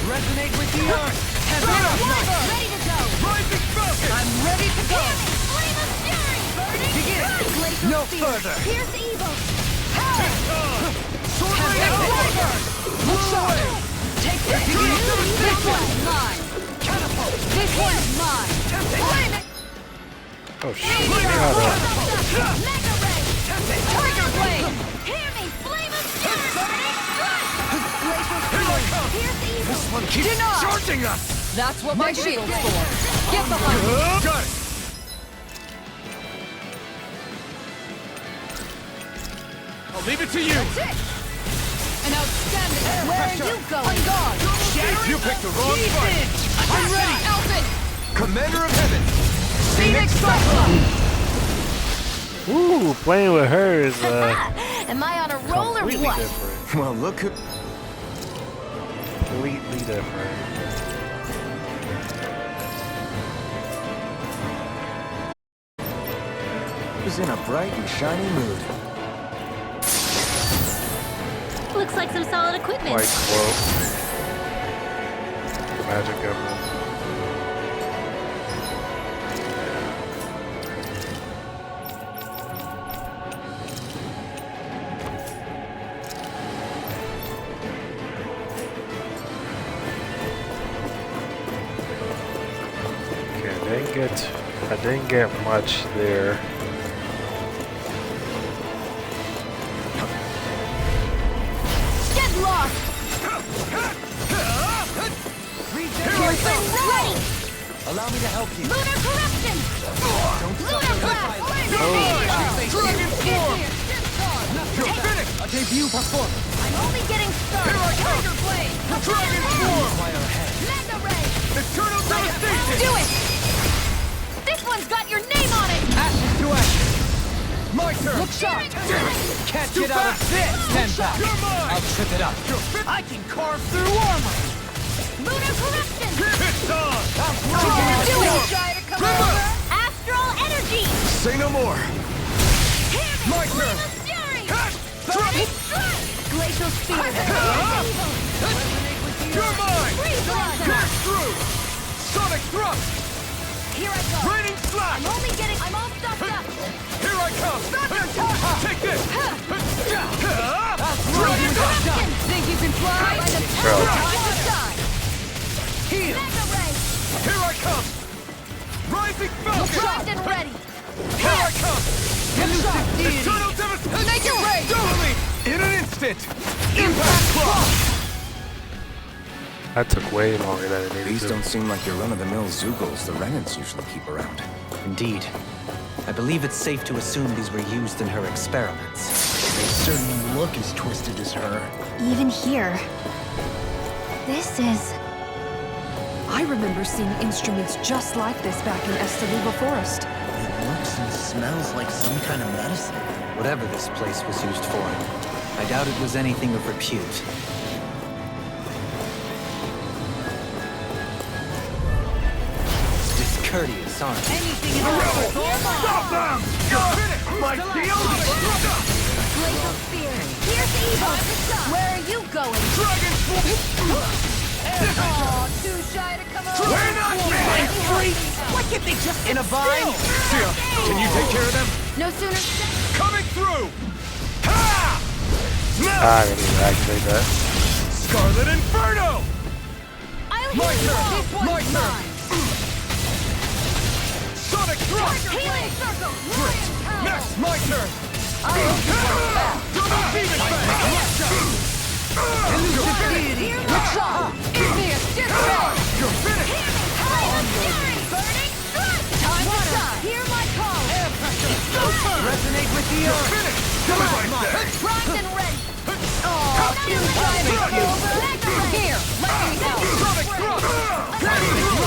Speaker 5: Resonate with the earth.
Speaker 9: Ready to go.
Speaker 10: Rising Falcon.
Speaker 9: I'm ready to go.
Speaker 10: Begin.
Speaker 9: Glacial
Speaker 10: No
Speaker 9: Spear.
Speaker 10: further.
Speaker 9: Here's evil.
Speaker 10: Sword Rain.
Speaker 9: Look away. Take this. This one's mine.
Speaker 10: Catapult.
Speaker 9: This one's mine. Flame it.
Speaker 1: oh shit. Yeah,
Speaker 9: Mega Ray. Tiger Blade. Hear me. Flame of Fury. Glacial Spear. Here's evil.
Speaker 10: This one keeps
Speaker 9: Deny.
Speaker 10: charging us.
Speaker 9: That's what my shield's for. Get behind me.
Speaker 10: Got it. I'll leave it to you.
Speaker 9: That's it. An outstanding. Where are you going? On guard.
Speaker 10: You picked the wrong fight.
Speaker 9: I'm ready. Elfin.
Speaker 10: Commander of Heaven.
Speaker 9: Phoenix Cyclops.
Speaker 1: Ooh, playing with her is
Speaker 9: Am I on a roll or
Speaker 1: completely
Speaker 9: what?
Speaker 1: different.
Speaker 3: Well, look who...
Speaker 1: Completely different.
Speaker 3: who's in a bright and shiny mood.
Speaker 7: Looks like some solid equipment.
Speaker 1: White cloak. The magic emerald. I didn't get much there.
Speaker 9: Get lost! Ready!
Speaker 5: Allow me to help you.
Speaker 9: Lunar corruption! Lunar blast!
Speaker 10: Dragon form! You're finished!
Speaker 5: A debut performance.
Speaker 9: I'm only getting started. Tiger Blade!
Speaker 10: Dragon form!
Speaker 5: Fire ahead.
Speaker 9: Mega Ray!
Speaker 10: Eternal devastation!
Speaker 9: Do it! This one's got your name on it!
Speaker 5: Ashes to ashes.
Speaker 10: My turn!
Speaker 9: Look sharp!
Speaker 5: Can't
Speaker 10: Too
Speaker 5: get out of
Speaker 10: fast.
Speaker 5: this. Stand back.
Speaker 10: You're mine!
Speaker 5: I'll trip it up. I can carve through armor.
Speaker 9: Lunar corruption!
Speaker 10: It's on!
Speaker 9: Do it! Try to come
Speaker 10: River!
Speaker 9: over! Astral energy!
Speaker 10: Say no more! My turn!
Speaker 9: Fury!
Speaker 10: Drop it!
Speaker 9: Glacial spear!
Speaker 10: You're mine!
Speaker 9: Freeze blossom!
Speaker 10: Pierce through! Sonic thrust!
Speaker 9: Here I go!
Speaker 10: Raining slash!
Speaker 9: I'm all stuffed up!
Speaker 10: Here I come!
Speaker 9: Thunder touch!
Speaker 10: Take this!
Speaker 9: Dragon corruption! Think you can fly? By the
Speaker 1: Bro.
Speaker 9: time to shine!
Speaker 10: Heal!
Speaker 9: Mega ray!
Speaker 10: Here I come! Rising Falcon!
Speaker 9: Primed and ready!
Speaker 10: Here I come!
Speaker 9: Deity!
Speaker 10: Eternal devastation!
Speaker 9: Make it rain!
Speaker 10: Doubly! In an instant! Impact cross!
Speaker 1: That took way longer than it needed
Speaker 3: These
Speaker 1: to.
Speaker 3: don't seem like your run-of-the-mill Zoogles the Renans usually keep around.
Speaker 6: Indeed. I believe it's safe to assume these were used in her experiments.
Speaker 5: They certainly look as twisted as her.
Speaker 7: Even here. This is...
Speaker 2: I remember seeing instruments just like this back in Estaluba Forest.
Speaker 5: It looks and smells like some kind of medicine.
Speaker 6: Whatever this place was used for, I doubt it was anything of repute. Discourteous, aren't you?
Speaker 9: Anything in the
Speaker 10: Stop them! You're finished! My shield!
Speaker 9: Glacial spear! Here's evil! Where are you going?
Speaker 10: Dragon form!
Speaker 9: Aw, too shy to come over!
Speaker 10: We're not dead!
Speaker 9: What
Speaker 5: Can they just in a bind?
Speaker 10: Sia, can you take care of them?
Speaker 9: No sooner said.
Speaker 10: Coming through! Ha!
Speaker 1: I didn't even activate that.
Speaker 10: Scarlet Inferno!
Speaker 9: I'll
Speaker 10: My
Speaker 9: heal you
Speaker 10: turn!
Speaker 9: all. This one's
Speaker 10: My turn!
Speaker 9: mine.
Speaker 10: Sonic Thrust!
Speaker 9: Healing circle.
Speaker 10: Great! Next, my turn! Double Demon Fang!
Speaker 9: Elusive deity. What's up? Igneous discharge.
Speaker 10: You're finished!
Speaker 9: Flame of fury. Burning strike. Time to shine. Hear my call. Air pressure. Go turn.
Speaker 5: Resonate with the
Speaker 10: You're
Speaker 5: earth.
Speaker 10: finished! Do it like that!
Speaker 9: Primed and ready. Oh, you
Speaker 10: Thank you.
Speaker 9: Here, let me help.
Speaker 10: Sonic Thrust!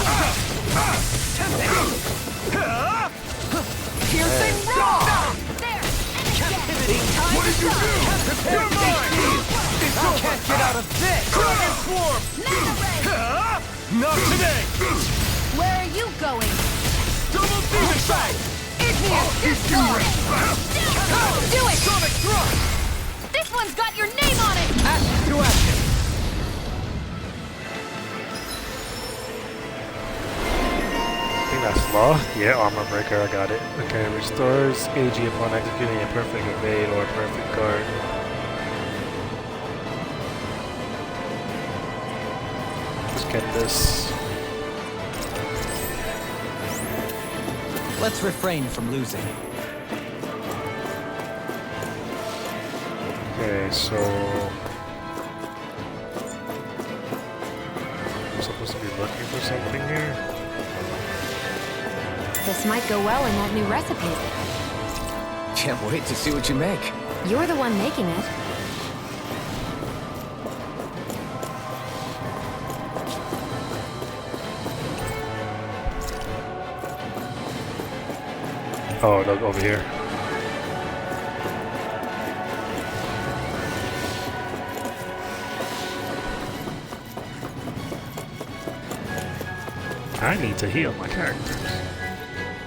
Speaker 9: Piercing roar. There.
Speaker 5: Captivity. Time
Speaker 10: What
Speaker 5: to
Speaker 10: did you do?
Speaker 5: shine.
Speaker 10: You're mine!
Speaker 5: I can't get out of this.
Speaker 10: Dragon Swarm!
Speaker 9: Mega ray.
Speaker 10: Not today!
Speaker 9: Where are you going?
Speaker 10: Double Demon Fang!
Speaker 9: Igneous discharge. Do it.
Speaker 10: Sonic Thrust!
Speaker 9: This one's got your name on it.
Speaker 5: Action to action.
Speaker 1: I think that's law. Yeah, armor breaker, I got it. Okay, restores AG upon executing a perfect evade or perfect guard. Let's get this.
Speaker 6: Let's refrain from losing.
Speaker 1: Okay, so I'm supposed to be looking for something here.
Speaker 8: This might go well in that new recipe.
Speaker 3: Can't wait to see what you make.
Speaker 8: You're the one making it.
Speaker 1: Oh, look over here. I need to heal my characters.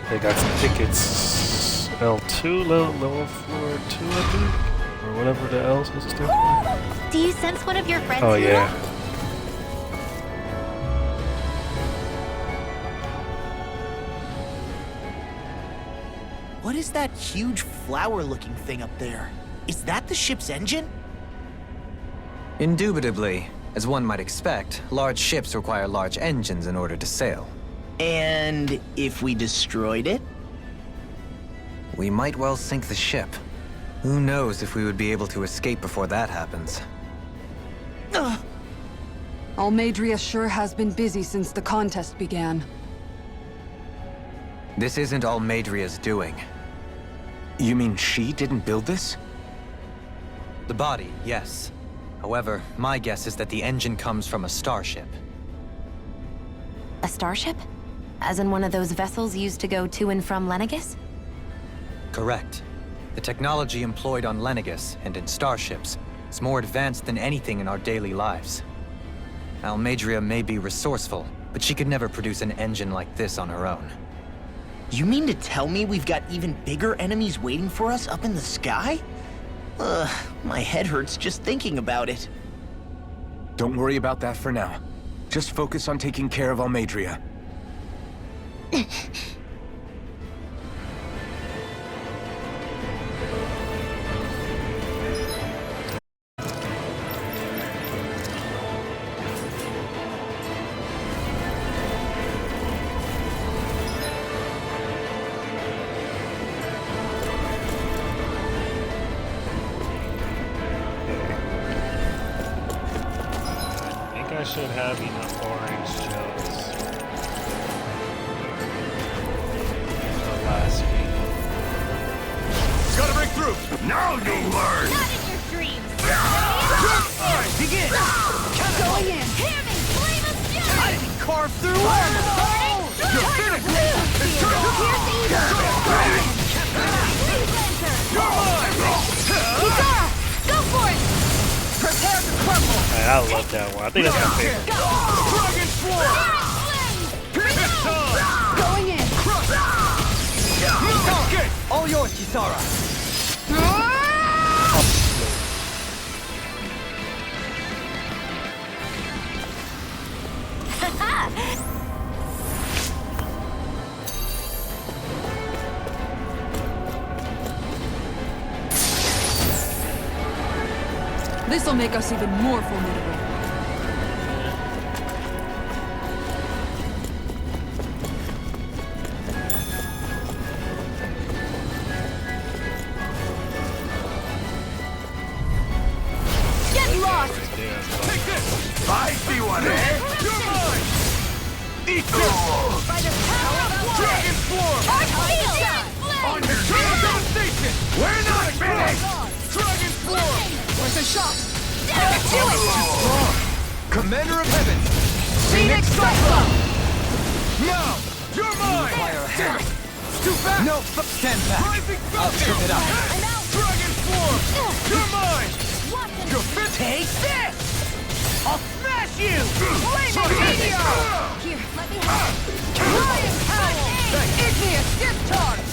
Speaker 1: They got some tickets. L2, level floor 2, I think? Or whatever the else is different.
Speaker 7: Do you sense one of your friends
Speaker 1: Oh,
Speaker 7: here?
Speaker 1: yeah.
Speaker 5: What is that huge flower-looking thing up there? Is that the ship's engine?
Speaker 6: Indubitably. As one might expect, large ships require large engines in order to sail.
Speaker 5: And if we destroyed it?
Speaker 6: We might well sink the ship. Who knows if we would be able to escape before that happens.
Speaker 2: Almadria sure has been busy since the contest began.
Speaker 6: This isn't Almadria's doing.
Speaker 3: You mean she didn't build this?
Speaker 6: The body, yes. However, my guess is that the engine comes from a starship.
Speaker 8: A starship? As in one of those vessels used to go to and from Lenegis?
Speaker 6: Correct. The technology employed on Lenegis and in starships is more advanced than anything in our daily lives. Almadria may be resourceful, but she could never produce an engine like this on her own.
Speaker 5: You mean to tell me we've got even bigger enemies waiting for us up in the sky? My head hurts just thinking about it.
Speaker 3: Don't worry about that for now. Just focus on taking care of Almadria.
Speaker 1: I should have enough orange gels. The last week.
Speaker 10: Gotta break through! Now you'll learn!
Speaker 9: Not in your dreams.
Speaker 5: Begin!
Speaker 9: Going in. Hear me. Flame of fury.
Speaker 5: I can carve through
Speaker 9: Burning
Speaker 10: You're
Speaker 9: strike.
Speaker 10: finished! It's time to
Speaker 9: Pierce eater.
Speaker 10: You're mine!
Speaker 9: Kitara, go for it.
Speaker 5: Prepare to crumble!
Speaker 1: Man, I love that one. I think that's my favorite.
Speaker 10: Dragon Swarm! It's time!
Speaker 9: Going in.
Speaker 10: Okay!
Speaker 5: All yours, Kisara!
Speaker 2: This'll make us even more formidable.
Speaker 9: Get lost!
Speaker 10: Take this! I see one, eh? You're mine! Eat this!
Speaker 9: By the power of
Speaker 10: Dragon Swarm!
Speaker 9: our shield!
Speaker 10: On your total devastation! We're not finished! Dragon Swarm!
Speaker 2: Worth a shot.
Speaker 9: Do it!
Speaker 10: Commander of Heaven!
Speaker 9: Phoenix Cyclone!
Speaker 10: Now! You're mine! Damn it! Too fast!
Speaker 6: No, stand back.
Speaker 10: Rising Falcon!
Speaker 6: trip it up.
Speaker 9: I'm out!
Speaker 10: Dragon Swarm! You're mine!
Speaker 9: Watch it!
Speaker 10: You're fit!
Speaker 5: Take this! I'll smash you!
Speaker 10: Flaming Meteor!
Speaker 9: Here, let me have it.
Speaker 5: Lion Howl! Igneous Discharge!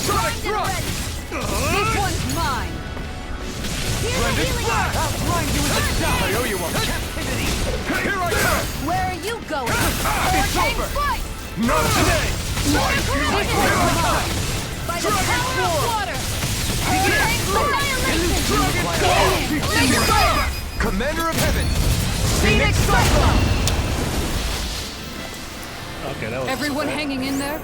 Speaker 10: Sonic Thrust!
Speaker 5: This one's mine!
Speaker 9: Here's a
Speaker 10: Blended
Speaker 9: healing
Speaker 10: Flash!
Speaker 9: arm.
Speaker 5: I'll grind you into dust!
Speaker 10: I owe you one!
Speaker 5: Captivity!
Speaker 10: Here I come!
Speaker 9: Where are you going?
Speaker 10: It's over!
Speaker 9: Fight!
Speaker 10: Not today!
Speaker 9: This one's mine! By the
Speaker 10: Dragon
Speaker 9: power
Speaker 10: Swarm!
Speaker 9: of water! Annihilation!
Speaker 10: Dragon Swarm! Commander of Heaven!
Speaker 5: Phoenix Cyclone!
Speaker 1: Okay, that was
Speaker 2: Everyone hanging in there?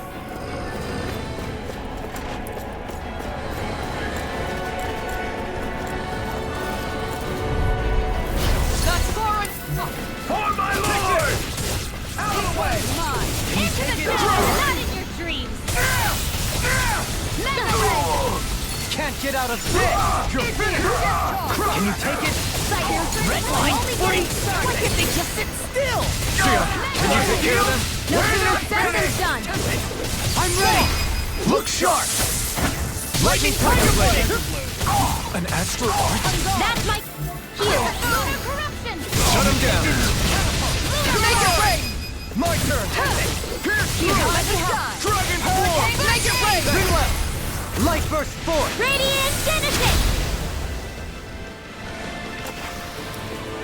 Speaker 5: That's foreign!
Speaker 10: For my lord!
Speaker 5: Out of the way!
Speaker 9: Mine! Into the ground! Not in your dreams! Mega Ray!
Speaker 6: Can't get out of this!
Speaker 10: You're finished!
Speaker 6: Can you take it?
Speaker 9: Red line! Free!
Speaker 5: Why can't they just sit still?
Speaker 10: Can you take care of them?
Speaker 9: Nothing else said is done!
Speaker 5: I'm ready!
Speaker 10: Look sharp!
Speaker 5: Lightning Tiger Blade!
Speaker 10: An astral arch?
Speaker 9: That's my heal! Lunar corruption!
Speaker 10: Shut him down!
Speaker 5: Make it rain!
Speaker 10: My turn! Pierce through! Dragon Swarm!
Speaker 5: Make it rain!
Speaker 6: Swing left! Light burst forth!
Speaker 9: Radiant Genesis!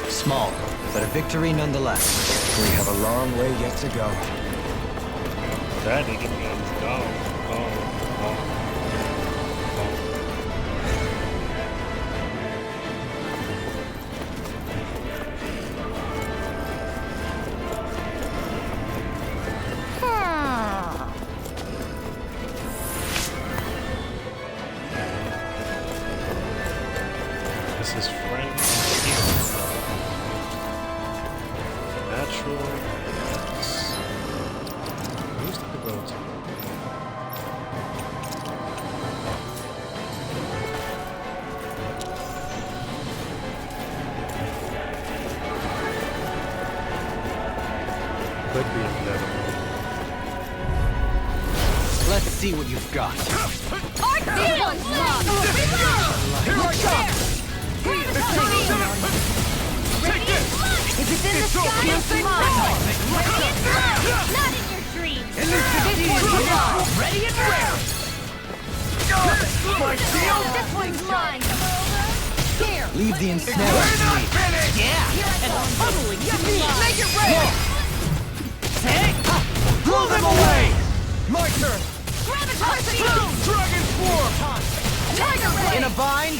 Speaker 6: Small, but a victory nonetheless.
Speaker 3: We have a long way yet to go.
Speaker 1: that nigga means go. This is friend natural. Who's the go to? Could be another one.
Speaker 6: Let's see what you've got.
Speaker 9: This one's mine!
Speaker 10: Here I come!
Speaker 9: If it's in the sky, it's mine! Not in your dreams!
Speaker 5: This one's mine! Ready and rare!
Speaker 10: My shield!
Speaker 9: This one's mine! Here!
Speaker 6: Leave the ensnarer to me.
Speaker 5: Yeah! And I'll totally get me! Make it rain! Take!
Speaker 6: Blow them away!
Speaker 10: My turn! Dragon Swarm!
Speaker 5: Tiger Ray!
Speaker 6: In a bind?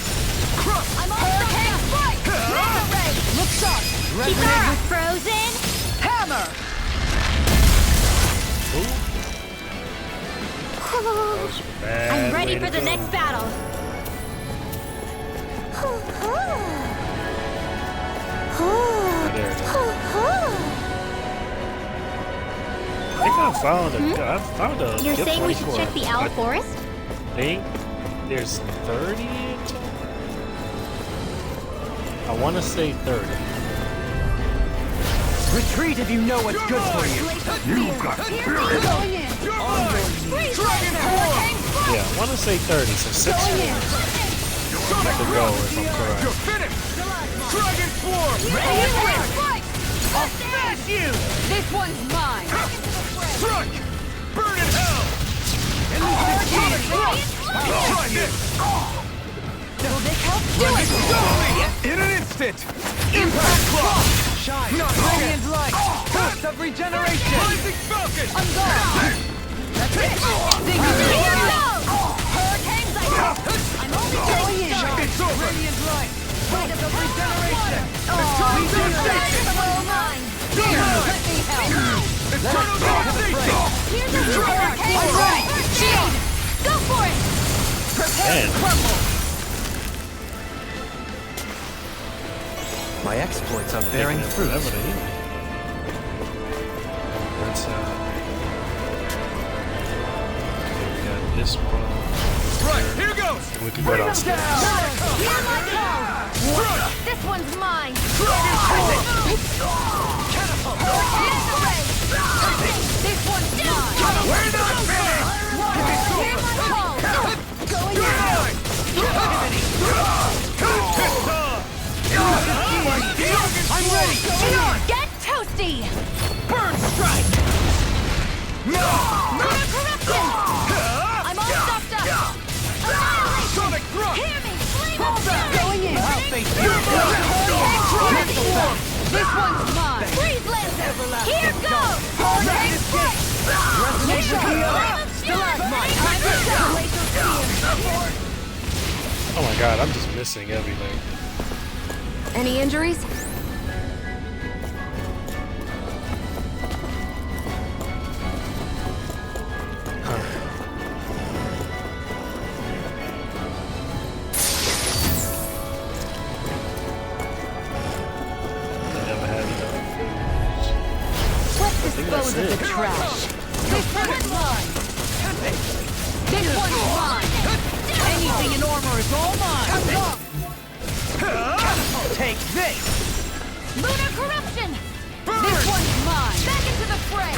Speaker 9: I'm on Hurricane Strike! Mega Ray!
Speaker 5: Look sharp!
Speaker 9: Kisara! Frozen!
Speaker 5: Hammer!
Speaker 9: I'm ready for the next battle!
Speaker 1: I think I found a
Speaker 9: You're
Speaker 1: good
Speaker 9: saying we
Speaker 1: place
Speaker 9: should
Speaker 1: for
Speaker 9: check
Speaker 1: it.
Speaker 9: the Owl
Speaker 1: I
Speaker 9: Forest?
Speaker 1: think there's 30 in total. I want to say 30.
Speaker 6: Retreat if you know what's good for you.
Speaker 10: You've got spirit!
Speaker 5: Going in!
Speaker 10: You're mine! Dragon Swarm!
Speaker 1: Yeah, I want to say 30, so 6
Speaker 5: Going in!
Speaker 10: Sonic
Speaker 1: to go if I'm correct.
Speaker 10: You're finished! Dragon Swarm!
Speaker 5: Ready and rare! I'll smash you! This one's mine!
Speaker 10: Strike! Burn in hell! Sonic Thrust! Try this!
Speaker 5: Will this help? Do it!
Speaker 10: In an instant! Impact Claw!
Speaker 6: Shine!
Speaker 10: Not
Speaker 6: Radiant light! Burst of regeneration!
Speaker 10: Rising Falcon!
Speaker 5: I'm gone! That's it!
Speaker 9: Hurricane Cyclone! I'm only
Speaker 5: Going in!
Speaker 10: It's over!
Speaker 6: Radiant light!
Speaker 5: Light of the regeneration!
Speaker 9: Let me help.
Speaker 10: Inferno devastation!
Speaker 9: Here's a fire. I'm ready. Shield. Go for it. Prepare to crumble.
Speaker 6: My exploits are bearing fruit.
Speaker 1: That's we got this one.
Speaker 10: Right, here goes!
Speaker 1: We can go downstairs.
Speaker 9: Hear my call. This one's mine. Catapult. This one's mine.
Speaker 10: We're not finished!
Speaker 9: Hear my call. Going in.
Speaker 10: I'm ready!
Speaker 9: Get toasty.
Speaker 10: Burn strike! No!
Speaker 9: Lunar corruption. I'm all stopped up. Annihilation.
Speaker 10: Sonic thrust!
Speaker 9: Hear me. Flame of fury. Going in.
Speaker 10: I'll face you!
Speaker 9: This one's mine. Freeze laser. Here goes. Hurricane strike.
Speaker 10: Resurrection
Speaker 1: Oh my god, I'm just missing everything.
Speaker 8: Any injuries?
Speaker 1: I never had enough.
Speaker 9: Let's
Speaker 1: think that's
Speaker 9: dispose of
Speaker 1: it.
Speaker 9: the trash. This one's mine. This one's mine. Anything in armor is all mine.
Speaker 10: Take this!
Speaker 9: Lunar corruption. This one's mine. Back into the fray.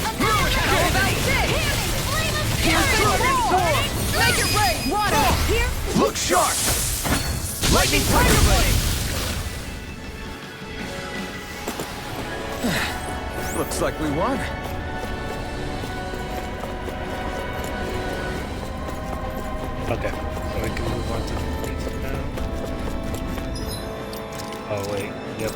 Speaker 9: Annihilation. How about this? Flame of fury. Make it rain. Water. Here.
Speaker 10: Look sharp! Lightning Tiger Blade! Looks like we won.
Speaker 1: Okay, so we can move on to the next now. Oh wait, yep,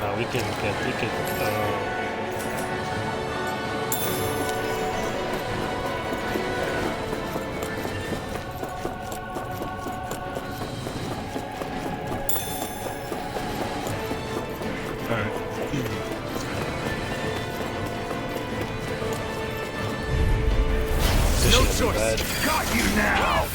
Speaker 1: we can,
Speaker 10: No choice! Got you now!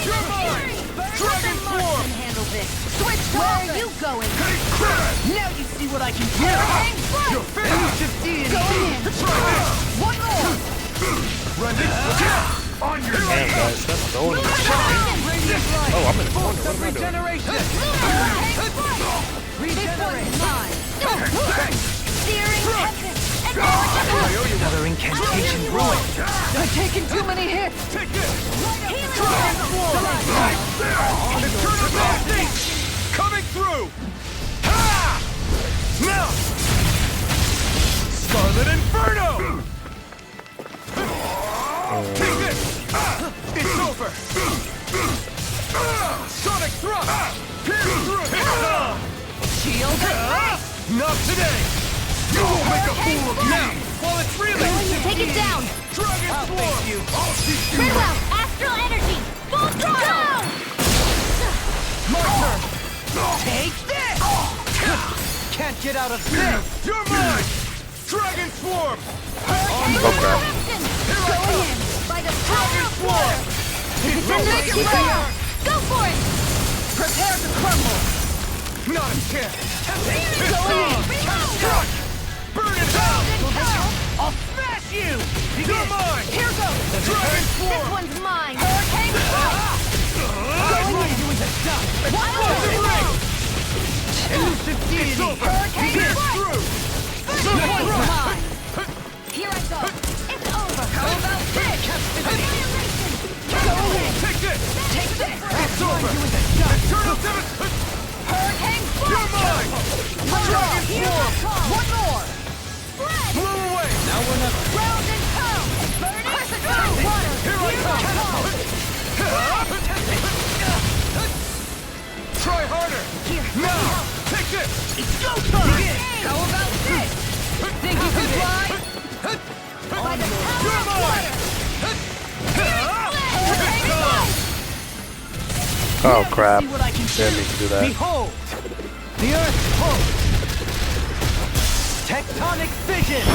Speaker 10: You're mine! Dragon Form!
Speaker 9: Handle this. Switch to where are you going?
Speaker 10: Take credit!
Speaker 9: Now you see what I can do. Hang
Speaker 10: You're
Speaker 9: front.
Speaker 10: finished!
Speaker 9: Go in. One more.
Speaker 10: Run this! On your
Speaker 1: damn
Speaker 10: knees!
Speaker 1: guys, stop throwing this shit.
Speaker 10: Radiant light!
Speaker 1: Oh, I'm in the corner, what am I doing?
Speaker 10: Regeneration!
Speaker 9: This one's mine. Steering tempest. And
Speaker 5: Another incantation ruined.
Speaker 9: I've taken too many hits.
Speaker 10: Take this!
Speaker 9: Healing
Speaker 10: Transform! Right there! Eternal Devastation! Coming through! Ha! Now! Scarlet Inferno! Take this! It's over! Sonic Thrust! Pierce through!
Speaker 9: Shield.
Speaker 10: Not today! You will make a fool of me! While it's reeling!
Speaker 9: Take it down.
Speaker 10: Dragon Swarm! I'll teach you!
Speaker 9: Farewell. Astral energy. Full throttle.
Speaker 10: My turn!
Speaker 9: Take this.
Speaker 5: Can't get out of this!
Speaker 10: You're mine! Dragon Swarm!
Speaker 9: Corruption. Go in. By the power of water. It's in the fire. Go for it. Prepare to crumble.
Speaker 10: Not a chance!
Speaker 9: Go in.
Speaker 10: Burn it out!
Speaker 9: I'll smash you.
Speaker 10: You're mine!
Speaker 9: Here goes.
Speaker 10: Dragon
Speaker 9: This
Speaker 10: Swarm!
Speaker 9: one's mine. Hurricane strike. Going in.
Speaker 10: You in the dust!
Speaker 9: Explosive ring.
Speaker 10: Elusive deity!
Speaker 9: Hurricane
Speaker 10: Pierce
Speaker 9: strike.
Speaker 10: through!
Speaker 9: This one's mine. Here I go. It's over. How about this? Annihilation. Go in.
Speaker 10: Take this!
Speaker 9: Take this.
Speaker 10: It's over! Eternal Devastation!
Speaker 9: Hurricane
Speaker 10: You're
Speaker 9: strike.
Speaker 10: mine! Dragon
Speaker 9: Here
Speaker 10: Swarm!
Speaker 9: I come. One more. Spread.
Speaker 10: Blow away!
Speaker 5: Now we're not...
Speaker 9: Round and pound. Burning through water.
Speaker 10: Here I come! Try harder!
Speaker 9: Here.
Speaker 10: Now! Take this!
Speaker 9: It's go time. How about this? Think you can fly? By the power of water!
Speaker 1: Oh crap!
Speaker 9: See what I can
Speaker 1: Didn't mean to do that.
Speaker 5: Behold! The Earth's hope! Tectonic fission!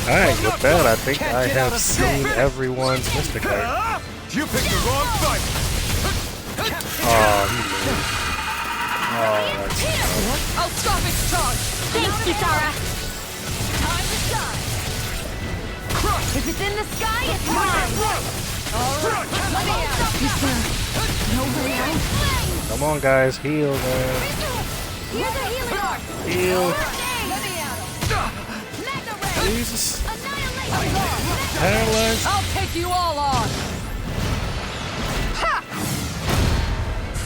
Speaker 1: Alright, with that, I think I have seen everyone's Mysticite.
Speaker 10: You picked the wrong fight!
Speaker 1: Oh, he moved. Oh, that's...
Speaker 9: I'll stop its charge!
Speaker 7: Thanks, Kisara.
Speaker 9: Time to shine! If it's in the sky, it's mine! Alright, let me out!
Speaker 2: Is there no way out?
Speaker 1: Come on, guys, heal, man.
Speaker 9: Here's a healing arc!
Speaker 1: Heal.
Speaker 9: Let me out! Magna Ray!
Speaker 1: Jesus.
Speaker 9: Annihilation!
Speaker 1: Paralyzed.
Speaker 9: I'll take you all on! Ha!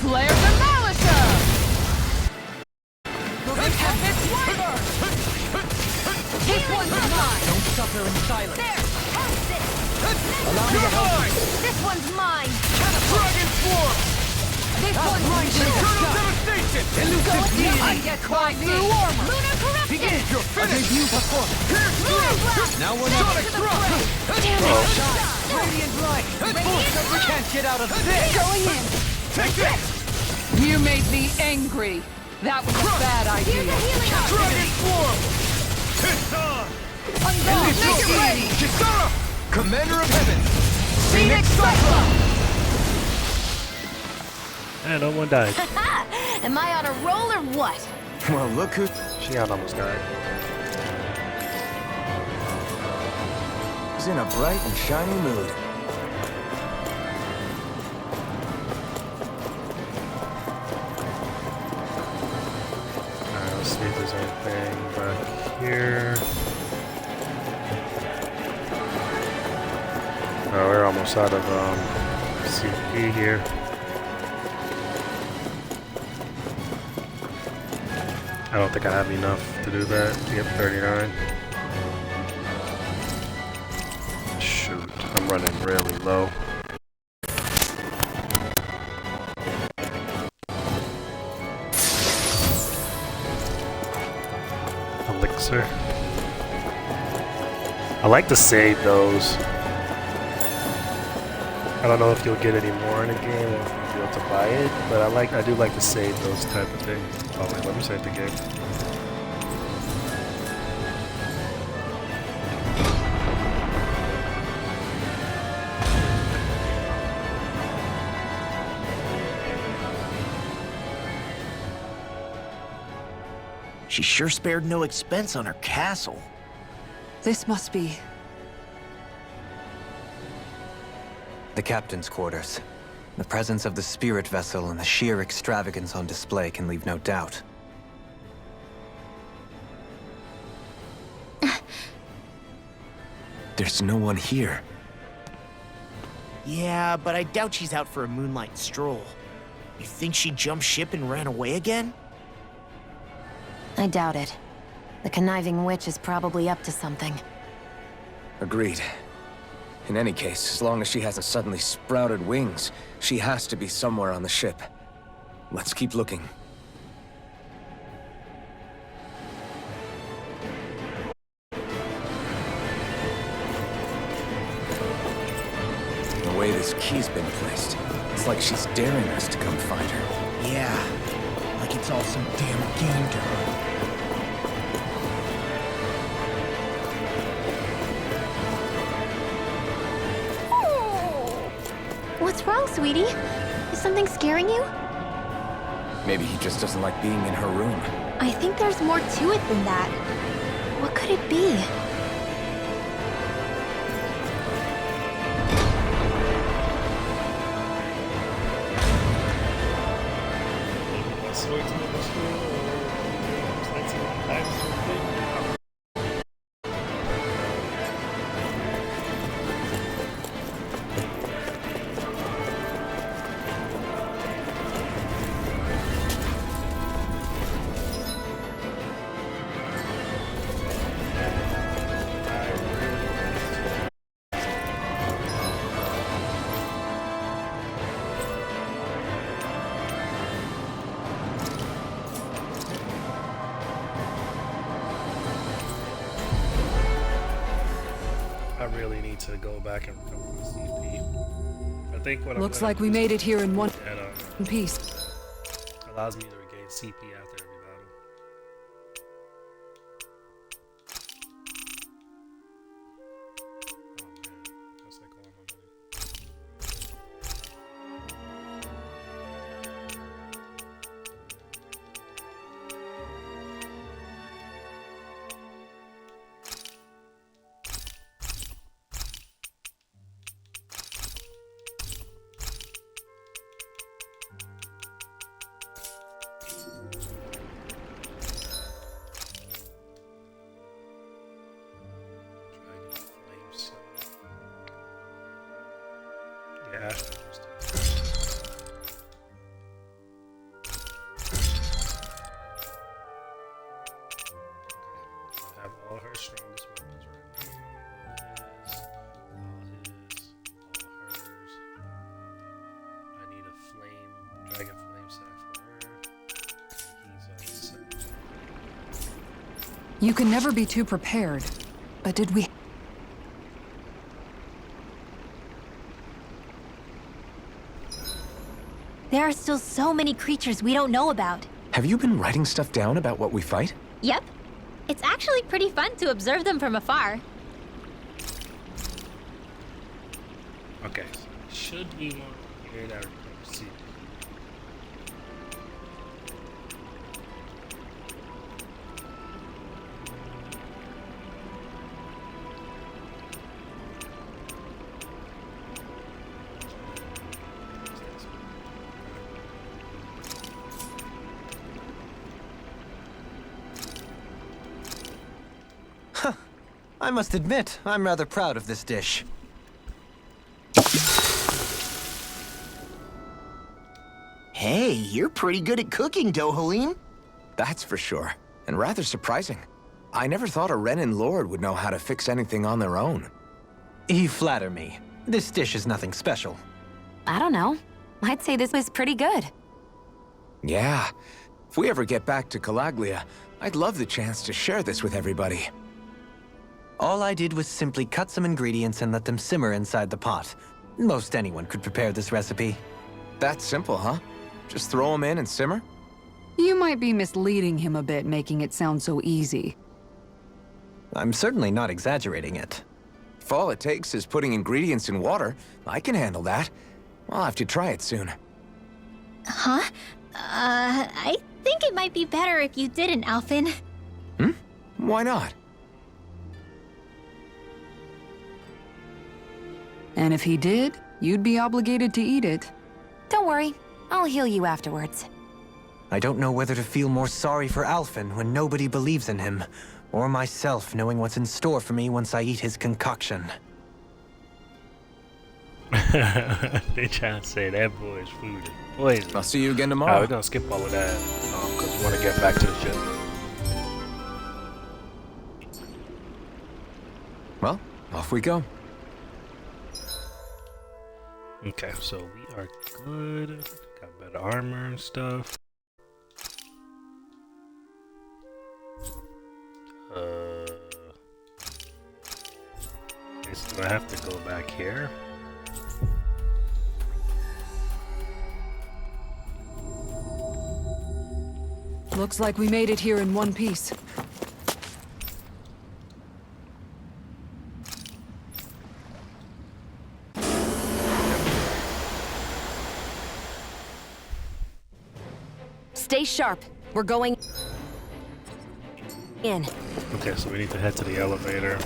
Speaker 9: Flare the Malisher! Tempest Wyvern! This one's mine!
Speaker 5: Don't suffer in silence.
Speaker 9: There! Cast it!
Speaker 5: Allow me to help you.
Speaker 9: This one's mine!
Speaker 10: Dragon Swarm!
Speaker 9: This one's mine!
Speaker 10: Eternal Devastation!
Speaker 9: Elusive deity! I get by through armor! Lunar Corruption!
Speaker 10: Begin your finish!
Speaker 5: You before.
Speaker 10: Pierce through!
Speaker 5: Now we're not.
Speaker 10: Sonic Thrust!
Speaker 9: Damn it!
Speaker 5: Radiant light! We can't get out of this!
Speaker 9: Going in!
Speaker 10: Take this!
Speaker 9: You made me angry! That was a bad idea!
Speaker 10: Dragon Swarm! It's on!
Speaker 9: Ungone! Make it ready!
Speaker 10: Kisara! Commander of Heaven!
Speaker 9: Phoenix Cyclone!
Speaker 1: And no one died.
Speaker 7: Am I on a roll or what?
Speaker 3: Well, look who...
Speaker 1: Shion almost died.
Speaker 3: He's in a bright and shiny mood.
Speaker 1: Alright, let's see if there's anything back here. Oh, we're almost out of CP here. I don't think I have enough to do that to get 39. Shoot, I'm running really low. Elixir. I like to save those. I don't know if you'll get any more in the game or if you'll be able to buy it, but I do like to save those type of things. Oh wait, let me save the game.
Speaker 5: She sure spared no expense on her castle.
Speaker 2: This must be...
Speaker 6: The captain's quarters. The presence of the spirit vessel and the sheer extravagance on display can leave no doubt.
Speaker 3: There's no one here.
Speaker 5: Yeah, but I doubt she's out for a moonlight stroll. You think she jumped ship and ran away again?
Speaker 8: I doubt it. The conniving witch is probably up to something.
Speaker 3: Agreed. In any case, as long as she hasn't suddenly sprouted wings, she has to be somewhere on the ship. Let's keep looking. The way this key's been placed, it's like she's daring us to come find her.
Speaker 5: Yeah, like it's all some damn game to her.
Speaker 7: What's wrong, sweetie? Is something scaring you?
Speaker 3: Maybe he just doesn't like being in her room.
Speaker 7: I think there's more to it than that. What could it be?
Speaker 1: I really need to go back and recover my CP. I think what
Speaker 2: Looks
Speaker 1: I'm
Speaker 2: like we made it here in one
Speaker 1: that
Speaker 2: piece.
Speaker 1: allows me to regain CP after every battle. Oh man, that's like all my money. Dragon Flame Cell. Yeah, Astro used to. Have all her strongest weapons right now. All hers. I need a dragon flame sack for her. And he's all set.
Speaker 2: You can never be too prepared. But did we...
Speaker 7: There are still so many creatures we don't know about.
Speaker 3: Have you been writing stuff down about what we fight?
Speaker 7: Yep. It's actually pretty fun to observe them from afar.
Speaker 1: Okay, so should be one here that we see.
Speaker 6: I must admit, I'm rather proud of this dish.
Speaker 5: Hey, you're pretty good at cooking, Dohalim.
Speaker 3: That's for sure. And rather surprising. I never thought a Renin Lord would know how to fix anything on their own.
Speaker 6: You flatter me. This dish is nothing special.
Speaker 8: I don't know. I'd say this was pretty good.
Speaker 3: Yeah. If we ever get back to Calaglia, I'd love the chance to share this with everybody.
Speaker 6: All I did was simply cut some ingredients and let them simmer inside the pot. Most anyone could prepare this recipe.
Speaker 3: That's simple, huh? Just throw them in and simmer?
Speaker 2: You might be misleading him a bit, making it sound so easy.
Speaker 6: I'm certainly not exaggerating it.
Speaker 3: If all it takes is putting ingredients in water, I can handle that. I'll have to try it soon.
Speaker 7: Huh? I think it might be better if you didn't, Alphen.
Speaker 3: Hmm? Why not?
Speaker 2: And if he did, you'd be obligated to eat it.
Speaker 8: Don't worry. I'll heal you afterwards.
Speaker 6: I don't know whether to feel more sorry for Alphen when nobody believes in him, or myself knowing what's in store for me once I eat his concoction.
Speaker 1: They trying to say that boy's food is poison.
Speaker 3: I'll see you again
Speaker 1: Alright,
Speaker 3: tomorrow.
Speaker 1: we're gonna skip all of that because we want to get back to the ship.
Speaker 3: Well, off we go.
Speaker 1: Okay, so we are good. Got better armor and stuff. Okay, so do I have to go back here?
Speaker 2: Looks like we made it here in one piece.
Speaker 8: Stay sharp. We're going in.
Speaker 1: Okay, so we need to head to the elevator.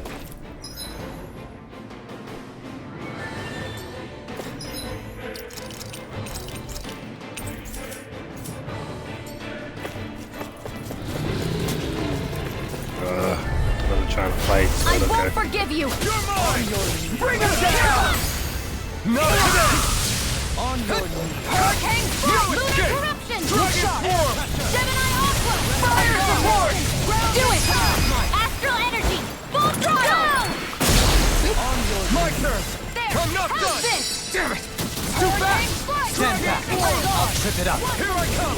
Speaker 1: I'm trying to fight. So
Speaker 9: I
Speaker 1: okay.
Speaker 9: won't forgive you!
Speaker 10: You're mine! Bring him down! Not today! On your knees.
Speaker 9: Hurricane Strike!
Speaker 10: You
Speaker 9: Lunar
Speaker 10: escape!
Speaker 9: Corruption!
Speaker 10: Dragon Swarm!
Speaker 9: Gemini Aqua!
Speaker 10: Fire support!
Speaker 9: Do it! Astral Energy! Full throttle!
Speaker 10: My turn!
Speaker 9: There!
Speaker 10: I'm not
Speaker 9: Have
Speaker 10: done!
Speaker 9: this!
Speaker 10: Damn it! Too
Speaker 9: Hurricane
Speaker 10: fast!
Speaker 9: Strike!
Speaker 6: Stand back. I'll trip it up.
Speaker 10: Here I come!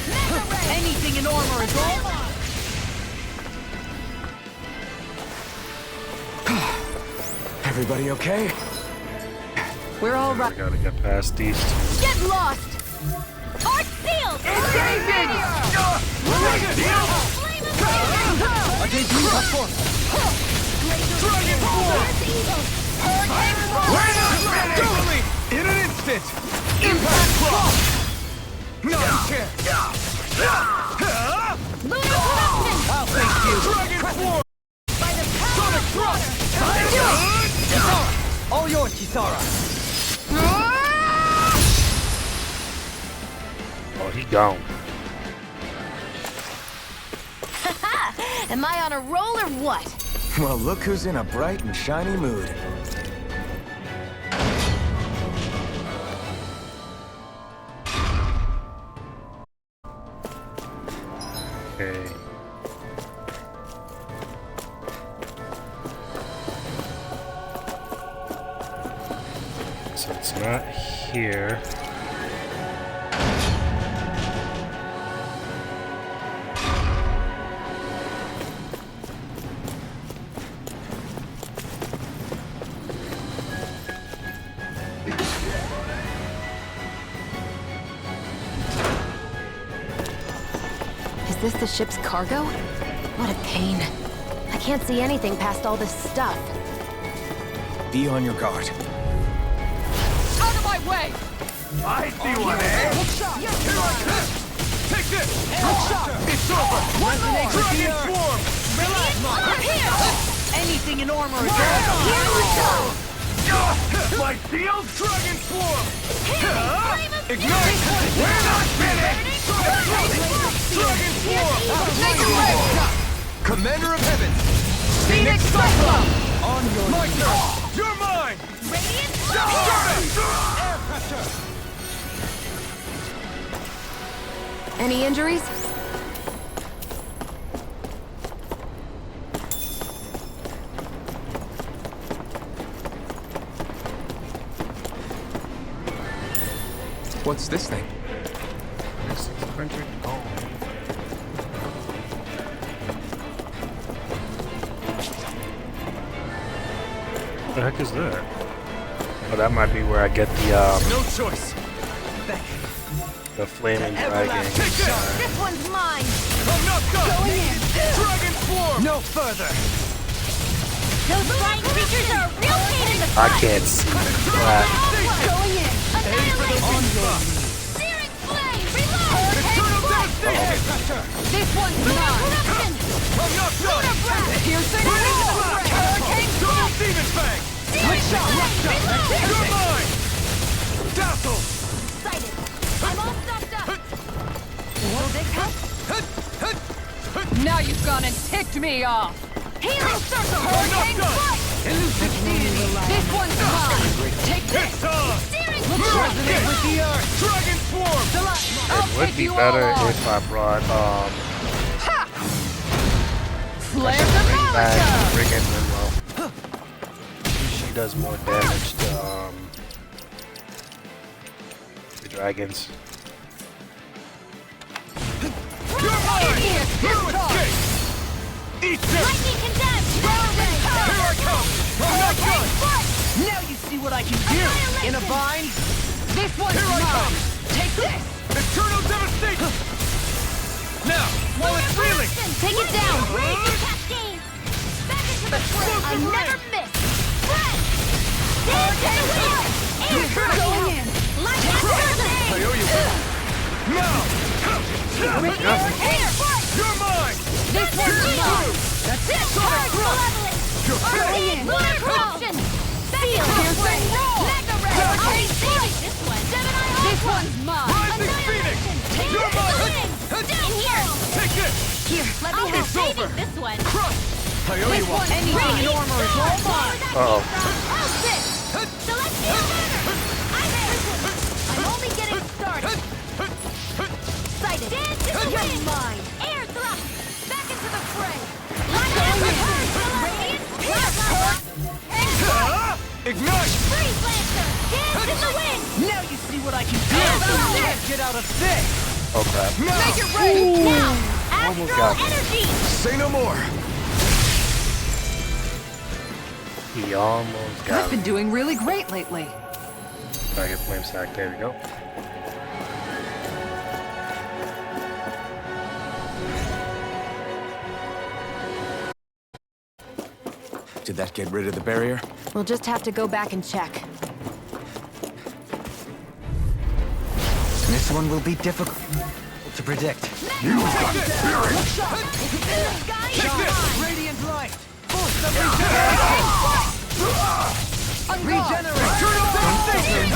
Speaker 9: Mega Ray!
Speaker 5: Anything in armor is all.
Speaker 3: Everybody okay?
Speaker 9: We're all
Speaker 1: I
Speaker 9: right.
Speaker 1: gotta get past these two.
Speaker 9: Get lost!
Speaker 7: Arc sealed!
Speaker 9: Engaging!
Speaker 10: Dragon form! Totally! In an instant! Impact cross! No chance!
Speaker 9: Lunar corruption!
Speaker 10: I'll thank you! Dragon form!
Speaker 9: By the power
Speaker 10: Sonic
Speaker 9: of
Speaker 10: thrust!
Speaker 9: water!
Speaker 10: All yours, Kisara!
Speaker 1: Oh, he gone.
Speaker 9: Am I on a roll or what?
Speaker 3: Well, look who's in a bright and shiny mood.
Speaker 1: Okay. So it's not here.
Speaker 8: Is this the ship's cargo? What a pain. I can't see anything past all this stuff.
Speaker 3: Be on your guard.
Speaker 9: Out of my way!
Speaker 10: I see one, eh? Take this! It's over!
Speaker 9: One more!
Speaker 10: Dragon form!
Speaker 9: I'm here! Anything in armor is
Speaker 10: Here we go! My shield! Dragon form! Ignite! We're not finished! Dragon form!
Speaker 9: Make it rain!
Speaker 10: Commander of Heaven!
Speaker 9: Phoenix Cyclone!
Speaker 10: On your my turn! You're mine!
Speaker 9: Radiant
Speaker 10: Air pressure!
Speaker 8: Any injuries?
Speaker 3: What's this thing?
Speaker 1: This is printed gold. What the heck is that? Oh, that might be where I get
Speaker 10: No choice!
Speaker 1: the flaming dragon.
Speaker 9: This one's mine!
Speaker 10: I'm not done!
Speaker 9: Going in!
Speaker 10: Dragon form! No further!
Speaker 7: Those flying creatures are a real pain in the
Speaker 1: I
Speaker 7: butt!
Speaker 1: can't see that.
Speaker 9: Going in!
Speaker 7: Annihilation! Searing flame! Reload!
Speaker 10: Eternal devastation!
Speaker 9: This one's mine!
Speaker 7: Corruption!
Speaker 10: I'm not done!
Speaker 9: Piercing Hurricane
Speaker 10: Double demon fang!
Speaker 7: Searing flame! Reload!
Speaker 10: You're mine! Dazzle!
Speaker 7: Sighted! I'm all stocked up! Will this help?
Speaker 9: Now you've gone and ticked me off!
Speaker 7: Healing circle!
Speaker 9: Hurricane
Speaker 10: done.
Speaker 9: Strike! This one's mine! Take
Speaker 10: It's
Speaker 9: this!
Speaker 10: time!
Speaker 7: Searing
Speaker 10: Resonate with the earth! Dragon form!
Speaker 9: I'll
Speaker 1: It would
Speaker 9: take
Speaker 1: be
Speaker 9: you all
Speaker 1: better
Speaker 9: on!
Speaker 1: if I brought
Speaker 9: Flare the
Speaker 1: back
Speaker 9: Malika!
Speaker 1: friggin' Monroe. She does more damage to the dragons.
Speaker 10: You're mine!
Speaker 9: Idiot!
Speaker 10: You escape! Eat this!
Speaker 7: Lightning condemned!
Speaker 10: Here I come! I'm not done!
Speaker 9: Now you see what I can do! In a bind? This one's
Speaker 10: Here I
Speaker 9: mine!
Speaker 10: come!
Speaker 9: Take this!
Speaker 10: Eternal devastation! Now, while it's reeling!
Speaker 7: Take it down! Raging cascade! Back into the fray! I never miss! Spread! Dance in the wind! Air
Speaker 9: Going in!
Speaker 7: Light further!
Speaker 10: I owe you one! Now!
Speaker 7: Bring your hair!
Speaker 10: You're mine!
Speaker 9: This one's mine!
Speaker 7: That's it! Charge malevolence!
Speaker 10: You're
Speaker 7: Arcane lunar corruption! Seal!
Speaker 9: Piercing roll!
Speaker 7: Mega ray! I'll save this one! Gemini
Speaker 9: This
Speaker 7: Alpha!
Speaker 9: one's mine!
Speaker 10: Rising Phoenix!
Speaker 7: Take
Speaker 10: You're
Speaker 7: it to the
Speaker 10: mine!
Speaker 7: wind! In here!
Speaker 10: Take this!
Speaker 7: Here, let me
Speaker 10: I'll
Speaker 7: help
Speaker 10: be
Speaker 7: saving
Speaker 10: sober.
Speaker 7: this one!
Speaker 10: Crush! I owe
Speaker 9: This
Speaker 10: you one!
Speaker 9: one, anything in armor is all mine!
Speaker 1: Uh-oh.
Speaker 7: Celestial murder! I'm only getting started! Sighted! Dance in the wind!
Speaker 9: Mine!
Speaker 7: Air thrust! Back into the fray! Light up the radiant plasma!
Speaker 10: Ignite!
Speaker 7: Freeze Lancer! Dance in the wind!
Speaker 9: Now you see what I can do!
Speaker 7: Let's
Speaker 9: get out of this!
Speaker 1: Oh crap.
Speaker 9: Make it rain!
Speaker 7: Now!
Speaker 1: Almost
Speaker 7: Astral
Speaker 1: got me.
Speaker 7: energy!
Speaker 3: Say no more.
Speaker 1: He almost got
Speaker 2: I've been doing really great lately.
Speaker 1: I get flame sack. There we go.
Speaker 3: Did that get rid of the barrier?
Speaker 8: We'll just have to go back and check.
Speaker 6: This one will be difficult to predict.
Speaker 10: Use the spirit! Take this!
Speaker 9: Radiant light!
Speaker 10: Regenerate! Turn off that thing!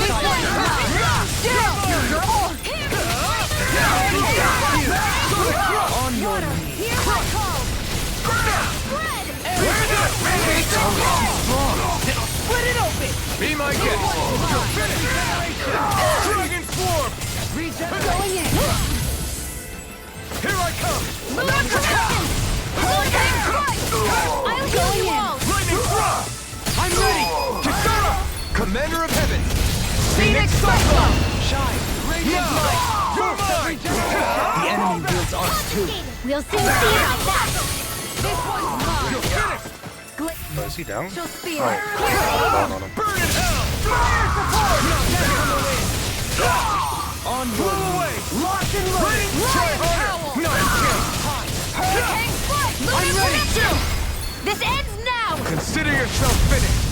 Speaker 9: On your knees! Here I come! Split it open!
Speaker 10: Be my guest! You're finished! Dragon Swarm!
Speaker 9: Going in!
Speaker 10: Here I come!
Speaker 9: Lunar corruption! I'll heal you all!
Speaker 10: Lightning Thrust! I'm ready! Kisara! Commander of Heaven!
Speaker 9: Phoenix Cyclone!
Speaker 10: Shine! Radiant light! You're mine!
Speaker 6: The enemy wields arcs too.
Speaker 7: We'll soon see about that.
Speaker 9: This one's mine!
Speaker 10: You're finished!
Speaker 1: Oh, is he down?
Speaker 9: She'll spear!
Speaker 1: Down on him.
Speaker 10: Burn in hell! Fire support! On your away! Lock and load! Try harder! No,
Speaker 9: Hurricane foot!
Speaker 10: I'm ready!
Speaker 7: This ends now.
Speaker 10: Consider yourself finished!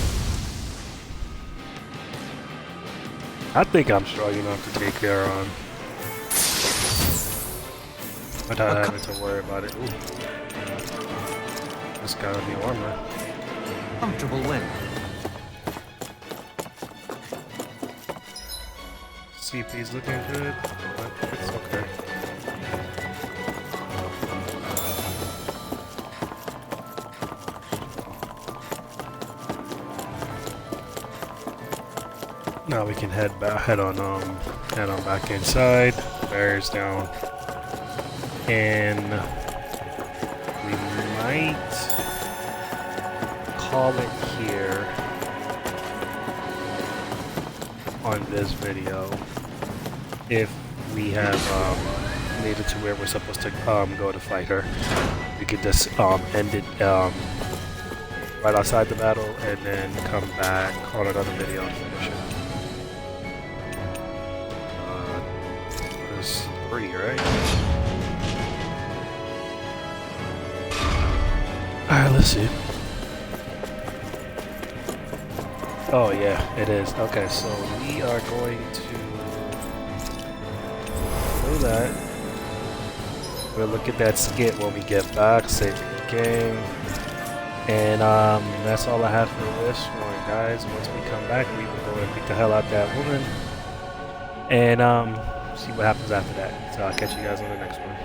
Speaker 1: I think I'm strong enough to take care on. Without having to worry about it. Ooh. This got the armor.
Speaker 6: Comfortable win.
Speaker 1: CP's looking good, but it's okay. Now we can head on back inside. Barriers down, and we might call it here on this video if we have made it to where we're supposed to go to fight her. We could just end it right outside the battle and then come back on another video and finish it. There's 3, right? Alright, let's see. Oh yeah, it is. Okay, so we are going to do that. We'll look at that skit when we get back, save the game. And that's all I have for this one, guys. Once we come back, we will go and beat the hell out that woman. And see what happens after that. So I'll catch you guys on the next one.